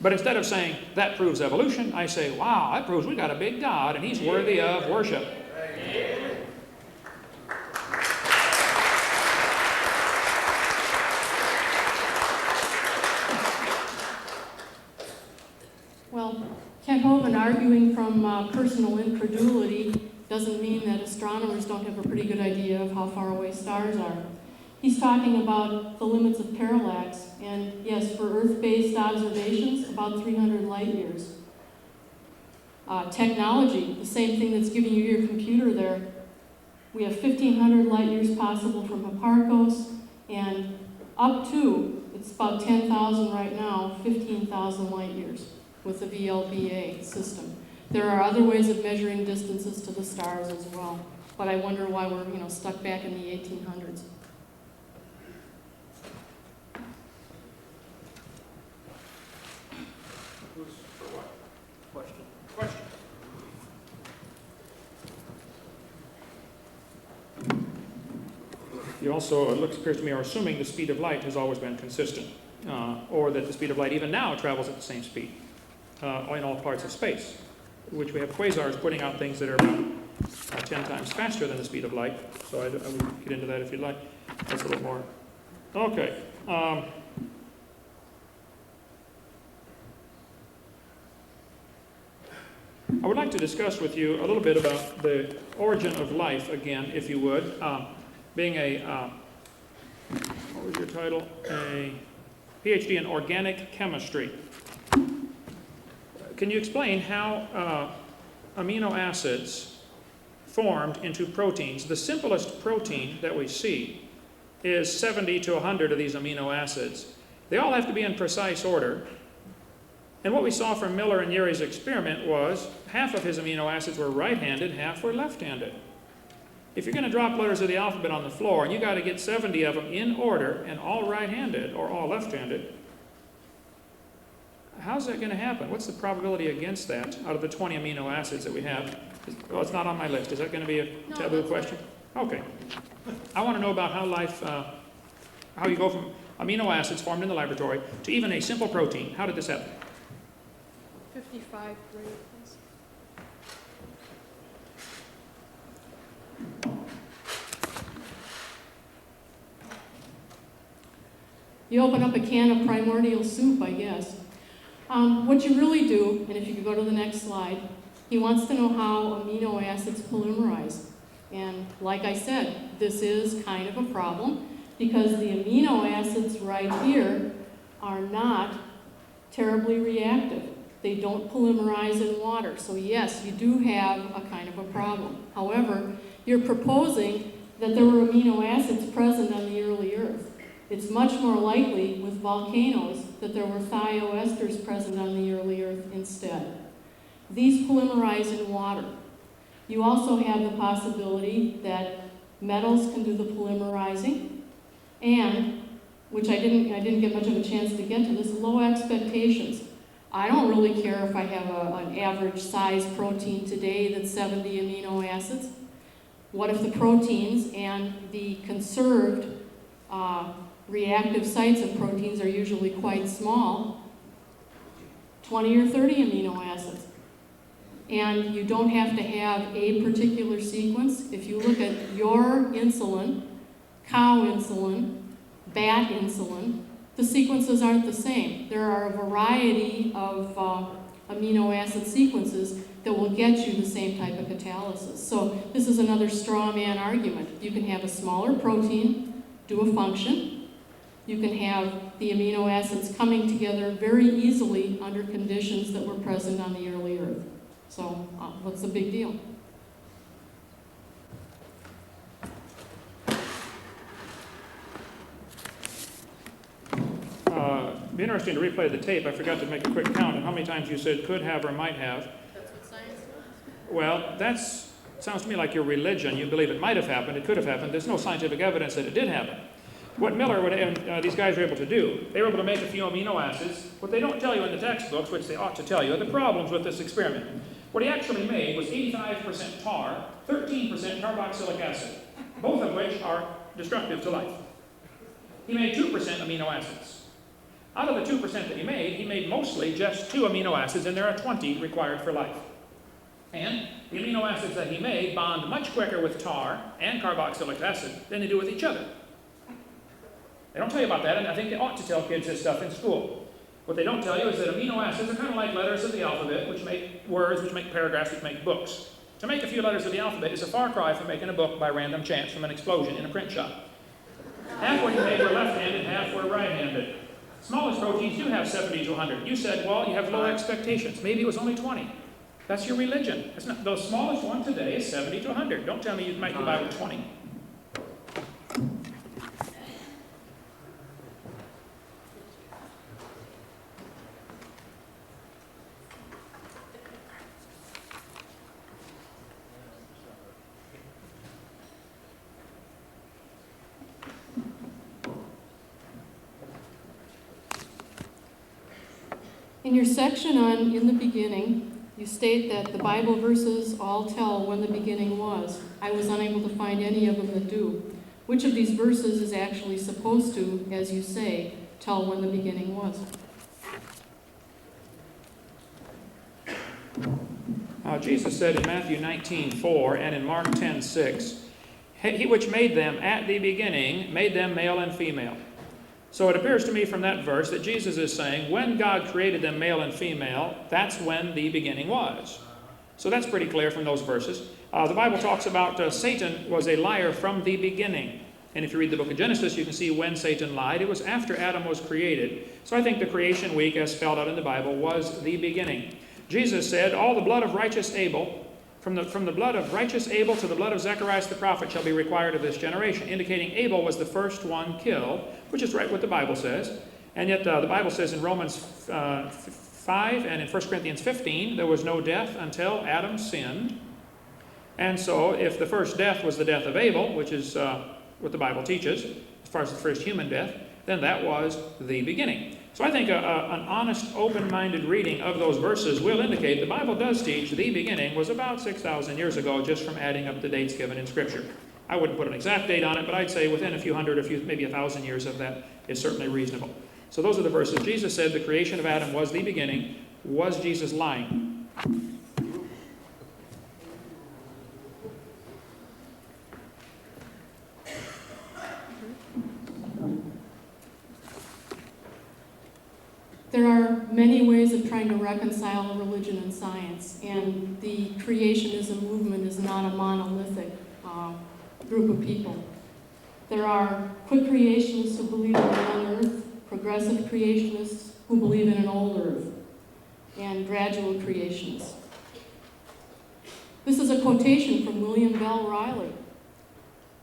But instead of saying that proves evolution, I say, wow, that proves we got a big God and he's worthy of worship. Well, Kent Hovind arguing from personal incredulity doesn't mean that astronomers don't have a pretty good idea of how far away stars are. He's talking about the limits of parallax, and yes, for Earth-based observations, about 300 light years. Technology, the same thing that's giving you your computer there. We have 1,500 light years possible from Hipparcos, and up to, it's about 10,000 right now, 15,000 light years with the VLBA system. There are other ways of measuring distances to the stars as well, but I wonder why we're stuck back in the 1800s. Question. You also, it appears to me, are assuming the speed of light has always been consistent, or that the speed of light even now travels at the same speed in all parts of space, which we have quasars putting out things that are about 10 times faster than the speed of light. So I would get into that if you'd like. That's a little more. Okay. I would like to discuss with you a little bit about the origin of life again, if you would. Being a, what was your title? A PhD in organic chemistry. Can you explain how amino acids formed into proteins? The simplest protein that we see is 70 to 100 of these amino acids. They all have to be in precise order. And what we saw from Miller and Urey's experiment was half of his amino acids were right-handed, half were left-handed. If you're going to drop letters of the alphabet on the floor and you got to get 70 of them in order and all right-handed or all left-handed, how's that going to happen? What's the probability against that out of the 20 amino acids that we have? Well, it's not on my list. Is that going to be a taboo question? Okay. I want to know about how life, how you go from amino acids formed in the laboratory to even a simple protein. How did this happen? 55 grade. You open up a can of primordial soup, I guess. What you really do, and if you could go to the next slide, he wants to know how amino acids polymerize. And like I said, this is kind of a problem because the amino acids right here are not terribly reactive. They don't polymerize in water. So yes, you do have a kind of a problem. However, you're proposing that there were amino acids present on the early Earth. It's much more likely with volcanoes that there were thioesters present on the early Earth instead. These polymerize in water. You also have the possibility that metals can do the polymerizing, and, which I didn't get much of a chance to get to this, low expectations. I don't really care if I have an average size protein today that's 70 amino acids. What if the proteins and the conserved reactive sites of proteins are usually quite small, 20 or 30 amino acids? And you don't have to have a particular sequence. If you look at your insulin, cow insulin, bat insulin, the sequences aren't the same. There are a variety of amino acid sequences that will get you the same type of catalysis. So this is another straw man argument. You can have a smaller protein do a function. You can have the amino acids coming together very easily under conditions that were present on the early Earth. So what's the big deal? Be interesting to replay the tape. I forgot to make a quick count of how many times you said could have or might have. That's what science does. Well, that sounds to me like your religion. You believe it might have happened, it could have happened. There's no scientific evidence that it did happen. What Miller and these guys were able to do, they were able to make a few amino acids. What they don't tell you in the textbooks, which they ought to tell you, are the problems with this experiment. What he actually made was 85% tar, 13% carboxylic acid, both of which are destructive to life. He made 2% amino acids. Out of the 2% that he made mostly just 2 amino acids, and there are 20 required for life. And the amino acids that he made bond much quicker with tar and carboxylic acid than they do with each other. They don't tell you about that, and I think they ought to tell kids this stuff in school. What they don't tell you is that amino acids are kind of like letters of the alphabet, which make words, which make paragraphs, which make books. To make a few letters of the alphabet is a far cry from making a book by random chance from an explosion in a print shop. Half what you made were left-handed, half were right-handed. Smallest proteins do have 70 to 100. You said, well, you have low expectations. Maybe it was only 20. That's your religion. It's not, the smallest one today is 70 to 100. Don't tell me you might be by with 20. In your section on In the Beginning, you state that the Bible verses all tell when the beginning was. I was unable to find any of them that do. Which of these verses is actually supposed to, as you say, tell when the beginning was? Jesus said in Matthew 19:4 and in Mark 10:6, He which made them at the beginning made them male and female. So it appears to me from that verse that Jesus is saying when God created them male and female, that's when the beginning was. So that's pretty clear from those verses. The Bible talks about Satan was a liar from the beginning. And if you read the book of Genesis, you can see when Satan lied. It was after Adam was created. So I think the creation week, as spelled out in the Bible, was the beginning. Jesus said, all the blood of righteous Abel, from the blood of righteous Abel to the blood of Zacharias the prophet shall be required of this generation, indicating Abel was the first one killed, which is right what the Bible says. And yet the Bible says in Romans 5 and in 1 Corinthians 15, there was no death until Adam sinned. And so if the first death was the death of Abel, which is what the Bible teaches, as far as the first human death, then that was the beginning. So I think an honest, open-minded reading of those verses will indicate the Bible does teach the beginning was about 6,000 years ago, just from adding up the dates given in Scripture. I wouldn't put an exact date on it, but I'd say within a few hundred, maybe 1,000 years of that is certainly reasonable. So those are the verses. Jesus said the creation of Adam was the beginning. Was Jesus lying? There are many ways of trying to reconcile religion and science, and the creationism movement is not a monolithic group of people. There are quick creationists who believe in a young earth, progressive creationists who believe in an old earth, and gradual creationists. This is a quotation from William Bell Riley.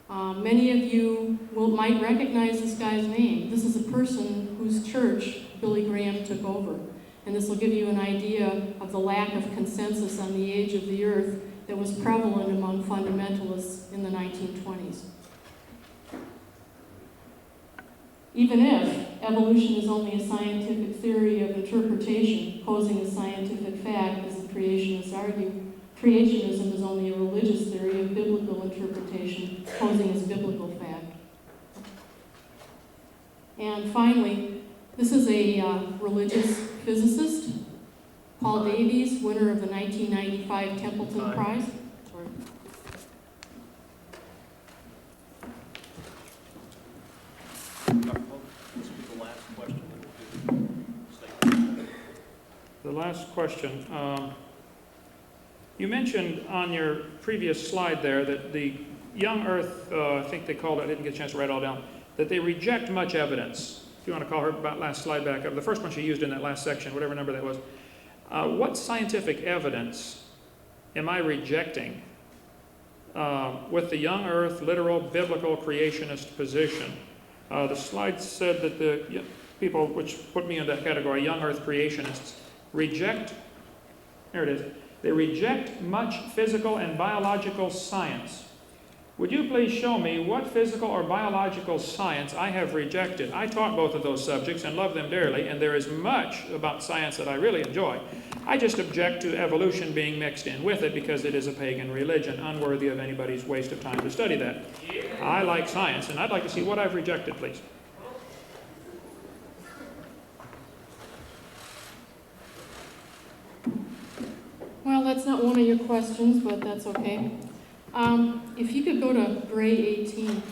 Many of you might recognize this guy's name. This is a person whose church Billy Graham took over. And this will give you an idea of the lack of consensus on the age of the earth that was prevalent among fundamentalists in the 1920s. Even if Evolution is only a scientific theory of interpretation, posing a scientific fact, as the creationists argue. Creationism is only a religious theory of biblical interpretation, posing as biblical fact. And finally, this is a religious physicist, Paul Davies, winner of the 1995 Templeton Prize. This will be the last question that we'll do. The last question. You mentioned on your previous slide there that the young Earth, I think they called it, I didn't get a chance to write it all down, that they reject much evidence. If you want to call her about last slide back up, the first one she used in that last section, whatever number that was. What scientific evidence am I rejecting with the young Earth, literal, biblical, creationist position? The slide said that the people, which put me in that category, young Earth creationists, reject, there it is, they reject much physical and biological science. Would you please show me what physical or biological science I have rejected? I taught both of those subjects and love them dearly, and there is much about science that I really enjoy. I just object to evolution being mixed in with it because it is a pagan religion, unworthy of anybody's waste of time to study that. I like science, and I'd like to see what I've rejected, please. Well, that's not one of your questions, but that's okay. If you could go to grade 18.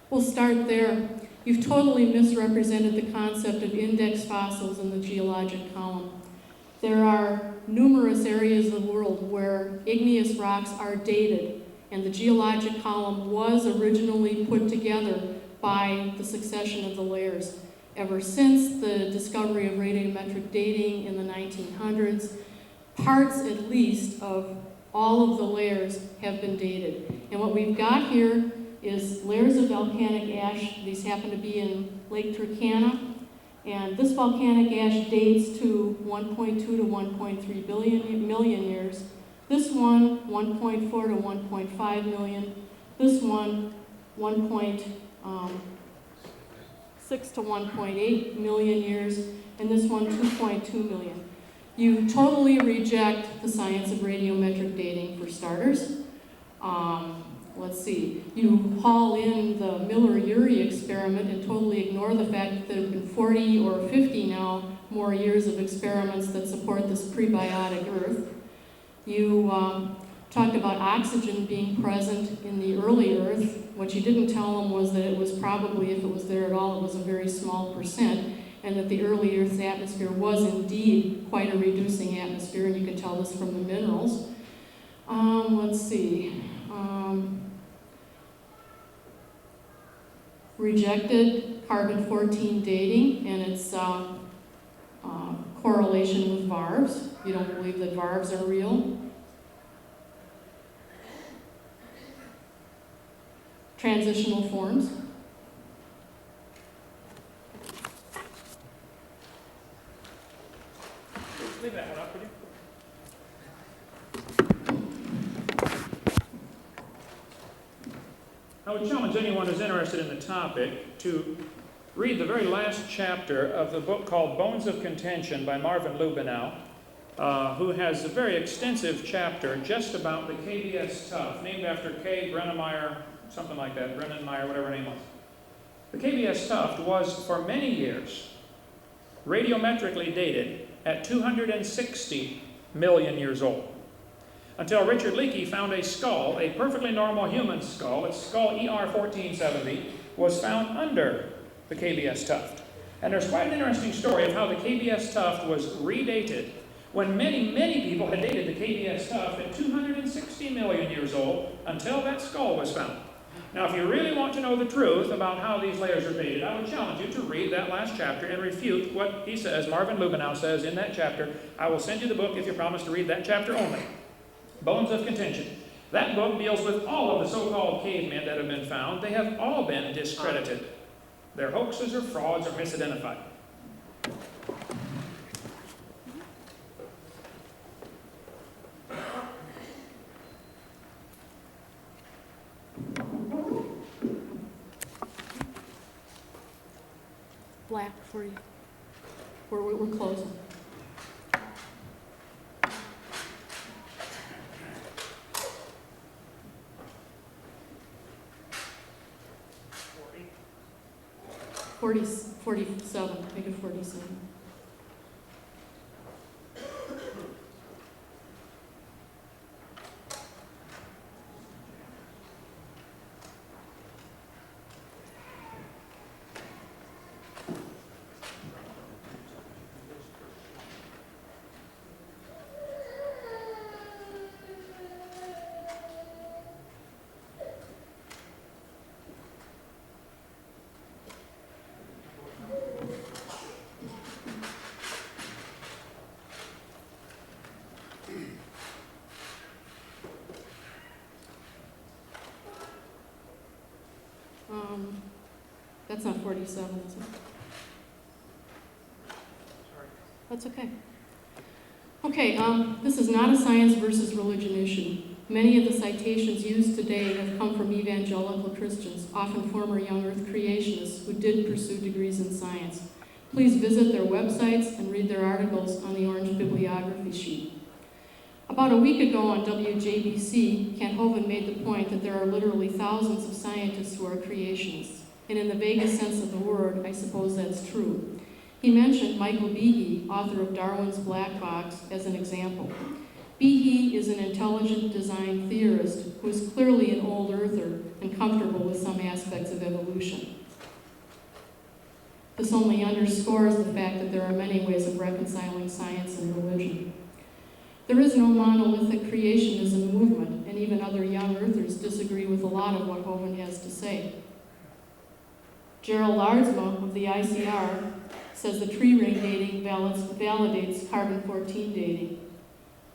We'll start there. You've totally misrepresented the concept of index fossils in the geologic column. There are numerous areas of the world where igneous rocks are dated, and the geologic column was originally put together by the succession of the layers. Ever since the discovery of radiometric dating in the 1900s, parts at least of all of the layers have been dated. And what we've got here is layers of volcanic ash. These happen to be in Lake Turkana. And this volcanic ash dates to 1.2 to 1.3 million years. This one, 1.4 to 1.5 million. This one, 1.6 to 1.8 million years. And this one, 2.2 million. You totally reject the science of radiometric dating, for starters. Let's see, you haul in the Miller-Urey experiment and totally ignore the fact that there have been 40 or 50 now more years of experiments that support this prebiotic Earth. You talked about oxygen being present in the early Earth. What you didn't tell them was that it was probably, if it was there at all, it was a very small percent, and that the early Earth's atmosphere was indeed quite a reducing atmosphere, and you can tell this from the minerals. Let's see. Rejected carbon-14 dating and its correlation with varves. You don't believe that varves are real. Transitional forms. Leave that one up, would you? I would challenge anyone who's interested in the topic to read the very last chapter of the book called Bones of Contention by Marvin Lubenow, who has a very extensive chapter just about the KBS tuff, named after K. Brennemeyer, something like that, Brennenmeyer, whatever her name was. The KBS tuft was, for many years, radiometrically dated at 260 million years old, until Richard Leakey found a skull, a perfectly normal human skull, its skull ER1470, was found under the KBS tuft. And there's quite an interesting story of how the KBS tuft was redated when many, many people had dated the KBS tuft at 260 million years old until that skull was found. Now, if you really want to know the truth about how these layers are dated, I would challenge you to read that last chapter and refute what he says, Marvin Lubenow says in that chapter. I will send you the book if you promise to read that chapter only. Bones of Contention. That book deals with all of the so-called cavemen that have been found. They have all been discredited. They're hoaxes or frauds or misidentified. black for you. We're closing. Forty. 47, make it 47. That's not 47, is it? Sorry. That's okay. Okay, this is not a science versus religion issue. Many of the citations used today have come from evangelical Christians, often former young earth creationists who did pursue degrees in science. Please visit their websites and read their articles on the orange bibliography sheet. About a week ago on WJBC, Kent Hovind made the point that there are literally thousands of scientists who are creationists. And in the vaguest sense of the word, I suppose that's true. He mentioned Michael Behe, author of Darwin's Black Box, as an example. Behe is an intelligent design theorist who is clearly an old earther and comfortable with some aspects of evolution. This only underscores the fact that there are many ways of reconciling science and religion. There is no monolithic creationism movement, and even other young earthers disagree with a lot of what Hovind has to say. Gerald Aardsma of the ICR says the tree ring dating validates carbon-14 dating.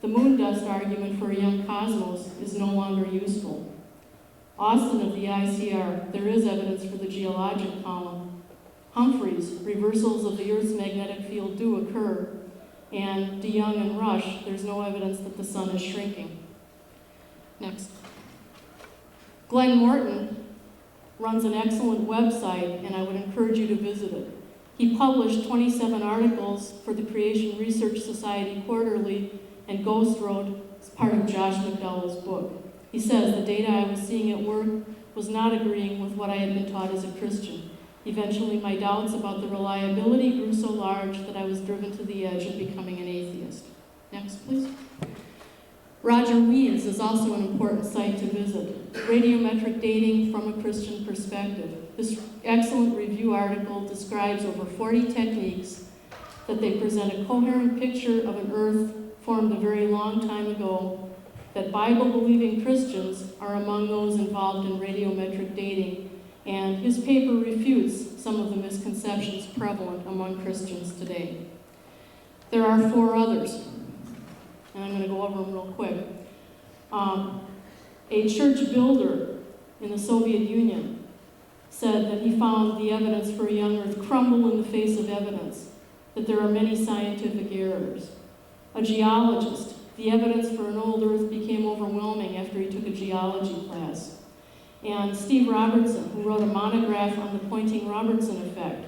The moon dust argument for a young cosmos is no longer useful. Austin of the ICR, there is evidence for the geologic column. Humphreys, reversals of the Earth's magnetic field do occur. And DeYoung and Rush, there's no evidence that the sun is shrinking. Next. Glenn Morton runs an excellent website, and I would encourage you to visit it. He published 27 articles for the Creation Research Society Quarterly and Ghost wrote as part of Josh McDowell's book. He says, the data I was seeing at work was not agreeing with what I had been taught as a Christian. Eventually, my doubts about the reliability grew so large that I was driven to the edge of becoming an atheist. Next, please. Roger Weeds is also an important site to visit. Radiometric dating from a Christian perspective. This excellent review article describes over 40 techniques that they present a coherent picture of an Earth formed a very long time ago, that Bible-believing Christians are among those involved in radiometric dating, and his paper refutes some of the misconceptions prevalent among Christians today. There are 4 others, and I'm going to go over them real quick. A church builder in the Soviet Union said that he found the evidence for a young Earth crumble in the face of evidence, that there are many scientific errors. A geologist, the evidence for an old Earth became overwhelming after he took a geology class. And Steve Robertson, who wrote a monograph on the Poynting-Robertson effect.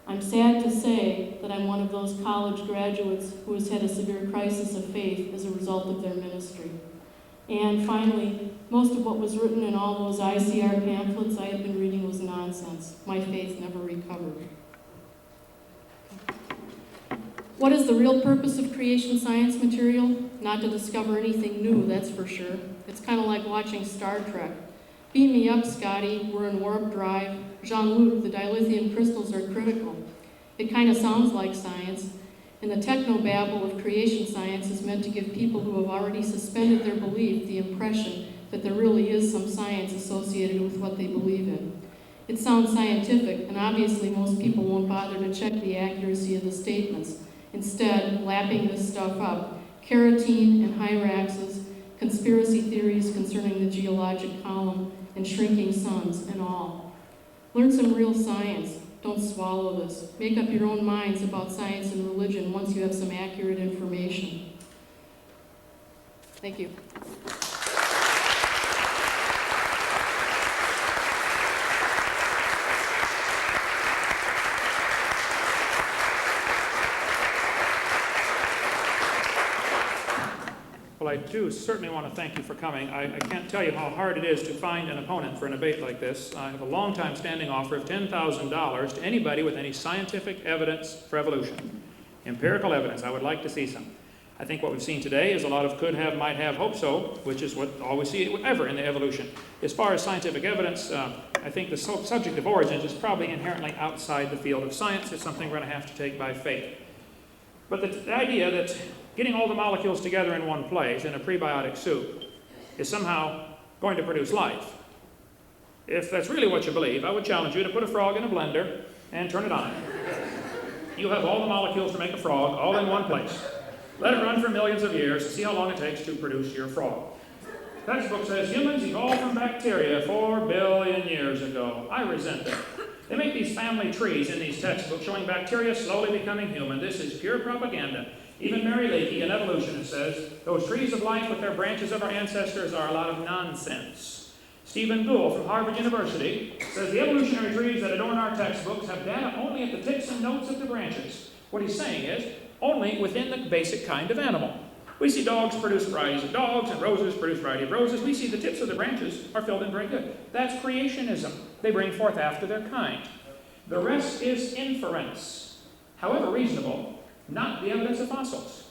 I'm sad to say that I'm one of those college graduates who has had a severe crisis of faith as a result of their ministry. And finally, most of what was written in all those ICR pamphlets I had been reading was nonsense. My faith never recovered. What is the real purpose of creation science material? Not to discover anything new, that's for sure. It's kind of like watching Star Trek. Beam me up, Scotty, we're in warp drive. Jean-Luc, the dilithium crystals are critical. It kind of sounds like science, and the technobabble of creation science is meant to give people who have already suspended their belief the impression that there really is some science associated with what they believe in. It sounds scientific, and obviously most people won't bother to check the accuracy of the statements. Instead, lapping this stuff up, carotene and hyraxes, conspiracy theories concerning the geologic column, and shrinking suns and all. Learn some real science. Don't swallow this. Make up your own minds about science and religion once you have some accurate information. Thank you. I do certainly want to thank you for coming. I can't tell you how hard it is to find an opponent for a debate like this. I have a long time standing offer of $10,000 to anybody with any scientific evidence for evolution. Empirical evidence. I would like to see some. I think what we've seen today is a lot of could have, might have, hope so, which is what all we see ever in the evolution. As far as scientific evidence, I think the subject of origins is probably inherently outside the field of science. It's something we're going to have to take by faith. But the idea that getting all the molecules together in one place in a prebiotic soup is somehow going to produce life. If that's really what you believe, I would challenge you to put a frog in a blender and turn it on. You have all the molecules to make a frog all in one place. Let it run for millions of years and see how long it takes to produce your frog. The textbook says humans evolved from bacteria 4 billion years ago. I resent that. They make these family trees in these textbooks showing bacteria slowly becoming human. This is pure propaganda. Even Mary Leakey, an evolutionist, says those trees of life with their branches of our ancestors are a lot of nonsense. Stephen Gould from Harvard University says the evolutionary trees that adorn our textbooks have data only at the tips and notes of the branches. What he's saying is only within the basic kind of animal. We see dogs produce varieties of dogs and roses produce a variety of roses. We see the tips of the branches are filled in very good. That's creationism. They bring forth after their kind. The rest is inference, however reasonable, not the evidence of fossils.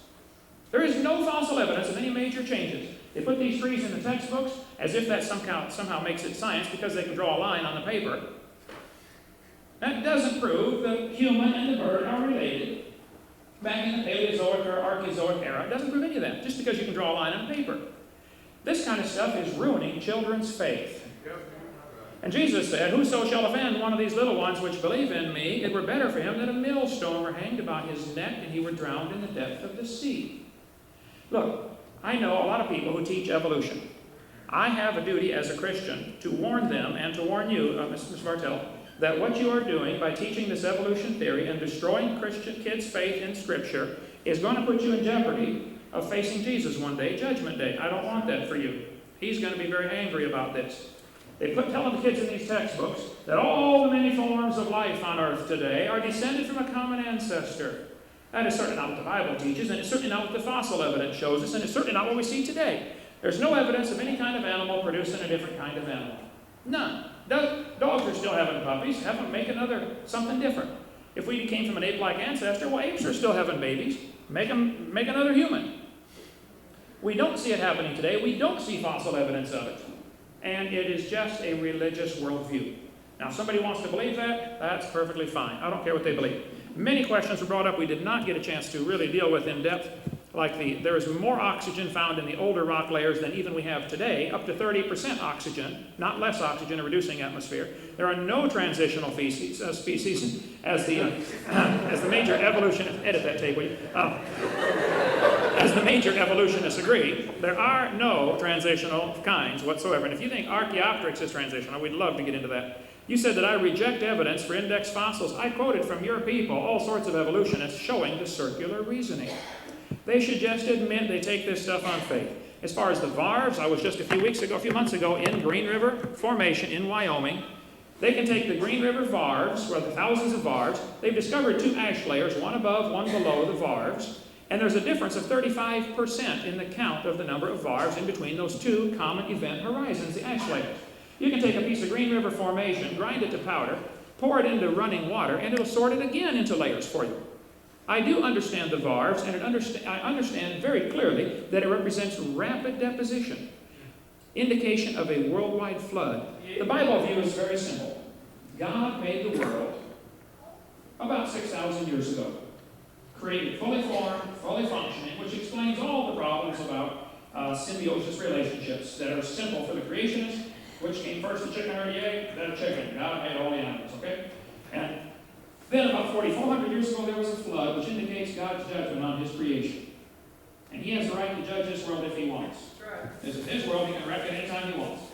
There is no fossil evidence of any major changes. They put these trees in the textbooks as if that somehow makes it science because they can draw a line on the paper. That doesn't prove the human and the bird are related back in the Paleozoic or Archaeozoic era. It doesn't prove any of that, just because you can draw a line on paper. This kind of stuff is ruining children's faith. And Jesus said, "Whoso shall offend one of these little ones which believe in me, it were better for him that a millstone were hanged about his neck and he were drowned in the depth of the sea." Look, I know a lot of people who teach evolution. I have a duty as a Christian to warn them and to warn you, Mr. Bartell, that what you are doing by teaching this evolution theory and destroying Christian kids' faith in Scripture is going to put you in jeopardy of facing Jesus one day, Judgment Day. I don't want that for you. He's going to be very angry about this. They telling the kids in these textbooks that all the many forms of life on earth today are descended from a common ancestor. That is certainly not what the Bible teaches, and it's certainly not what the fossil evidence shows us, and it's certainly not what we see today. There's no evidence of any kind of animal producing a different kind of animal. None. Dogs are still having puppies. Have them make something different. If we came from an ape-like ancestor, well, apes are still having babies. Make another human. We don't see it happening today. We don't see fossil evidence of it. And it is just a religious worldview. Now, if somebody wants to believe that, that's perfectly fine. I don't care what they believe. Many questions were brought up we did not get a chance to really deal with in depth, like there is more oxygen found in the older rock layers than even we have today, up to 30% oxygen, not less oxygen, a reducing atmosphere. There are no transitional species as the major evolutionists, edit that tape, will you? As the major evolutionists agree, there are no transitional kinds whatsoever. And if you think Archaeopteryx is transitional, we'd love to get into that. You said that I reject evidence for index fossils. I quoted from your people all sorts of evolutionists showing the circular reasoning. They should just admit they take this stuff on faith. As far as the varves, I was just a few months ago in Green River Formation in Wyoming. They can take the Green River varves, or the thousands of varves. They've discovered 2 ash layers, one above, one below the varves. And there's a difference of 35% in the count of the number of varves in between those 2 common event horizons, the ash layers. You can take a piece of Green River Formation, grind it to powder, pour it into running water, and it'll sort it again into layers for you. I do understand the varves, and I understand very clearly that it represents rapid deposition, indication of a worldwide flood. The Bible view is very simple. God made the world about 6,000 years ago, created fully formed, fully functioning, which explains all the problems about symbiosis relationships that are simple for the creationists. Which came first, the chicken or the egg? The chicken. God made all the animals, okay? And then about 4,400 years ago, there was a flood, which indicates God's judgment on his creation. And he has the right to judge this world if he wants. This is his world. He can wreck it anytime he wants.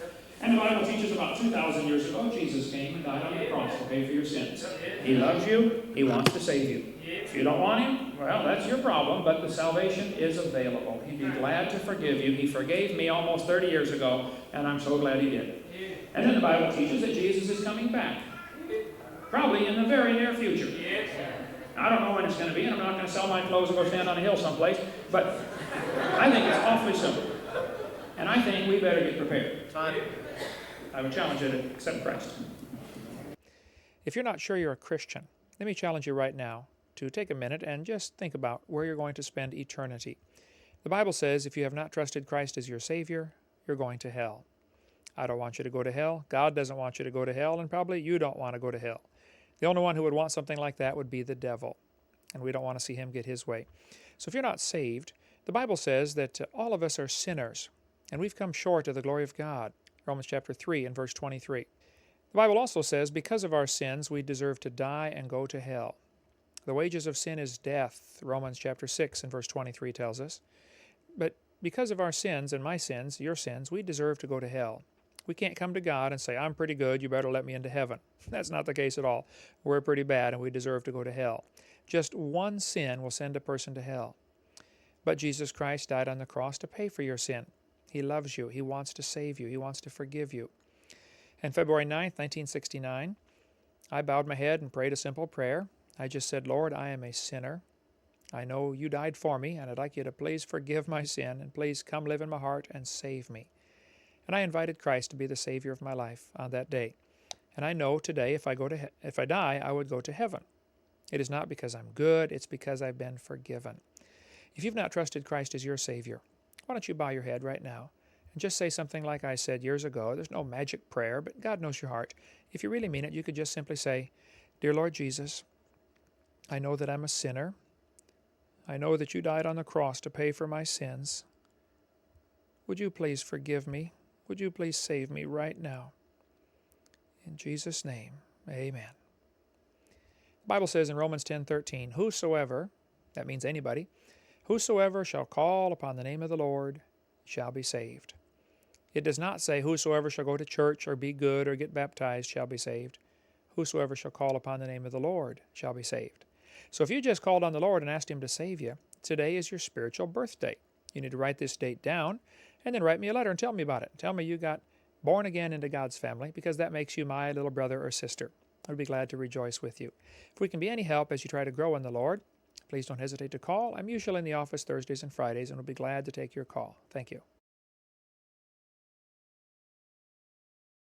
And the Bible teaches about 2,000 years ago, Jesus came and died on the cross to pay for your sins. He loves you. He wants to save you. If you don't want him, well, that's your problem, but the salvation is available. He'd be glad to forgive you. He forgave me almost 30 years ago, and I'm so glad he did. And then the Bible teaches that Jesus is coming back, probably in the very near future. I don't know when it's going to be, and I'm not going to sell my clothes and go stand on a hill someplace, but I think it's awfully simple. And I think we better get prepared. I would challenge you to accept Christ. If you're not sure you're a Christian, let me challenge you right now to take a minute and just think about where you're going to spend eternity. The Bible says if you have not trusted Christ as your Savior, you're going to hell. I don't want you to go to hell. God doesn't want you to go to hell, and probably you don't want to go to hell. The only one who would want something like that would be the devil, and we don't want to see him get his way. So if you're not saved, the Bible says that all of us are sinners, and we've come short of the glory of God. Romans chapter 3 and verse 23. The Bible also says because of our sins we deserve to die and go to hell. The wages of sin is death, Romans chapter 6 and verse 23 tells us. But because of our sins and my sins, your sins, we deserve to go to hell. We can't come to God and say, I'm pretty good, you better let me into heaven. That's not the case at all. We're pretty bad and we deserve to go to hell. Just one sin will send a person to hell. But Jesus Christ died on the cross to pay for your sin. He loves you. He wants to save you. He wants to forgive you. And February 9th, 1969, I bowed my head and prayed a simple prayer. I just said, Lord, I am a sinner. I know you died for me, and I'd like you to please forgive my sin, and please come live in my heart and save me. And I invited Christ to be the Savior of my life on that day. And I know today if I die, I would go to heaven. It is not because I'm good, it's because I've been forgiven. If you've not trusted Christ as your Savior, why don't you bow your head right now and just say something like I said years ago. There's no magic prayer, but God knows your heart. If you really mean it, you could just simply say, Dear Lord Jesus, I know that I'm a sinner. I know that you died on the cross to pay for my sins. Would you please forgive me? Would you please save me right now? In Jesus' name, amen. The Bible says in Romans 10:13, Whosoever, that means anybody, whosoever shall call upon the name of the Lord shall be saved. It does not say whosoever shall go to church or be good or get baptized shall be saved. Whosoever shall call upon the name of the Lord shall be saved. So if you just called on the Lord and asked Him to save you, today is your spiritual birthday. You need to write this date down and then write me a letter and tell me about it. Tell me you got born again into God's family because that makes you my little brother or sister. I'd be glad to rejoice with you. If we can be any help as you try to grow in the Lord, please don't hesitate to call. I'm usually in the office Thursdays and Fridays and will be glad to take your call. Thank you.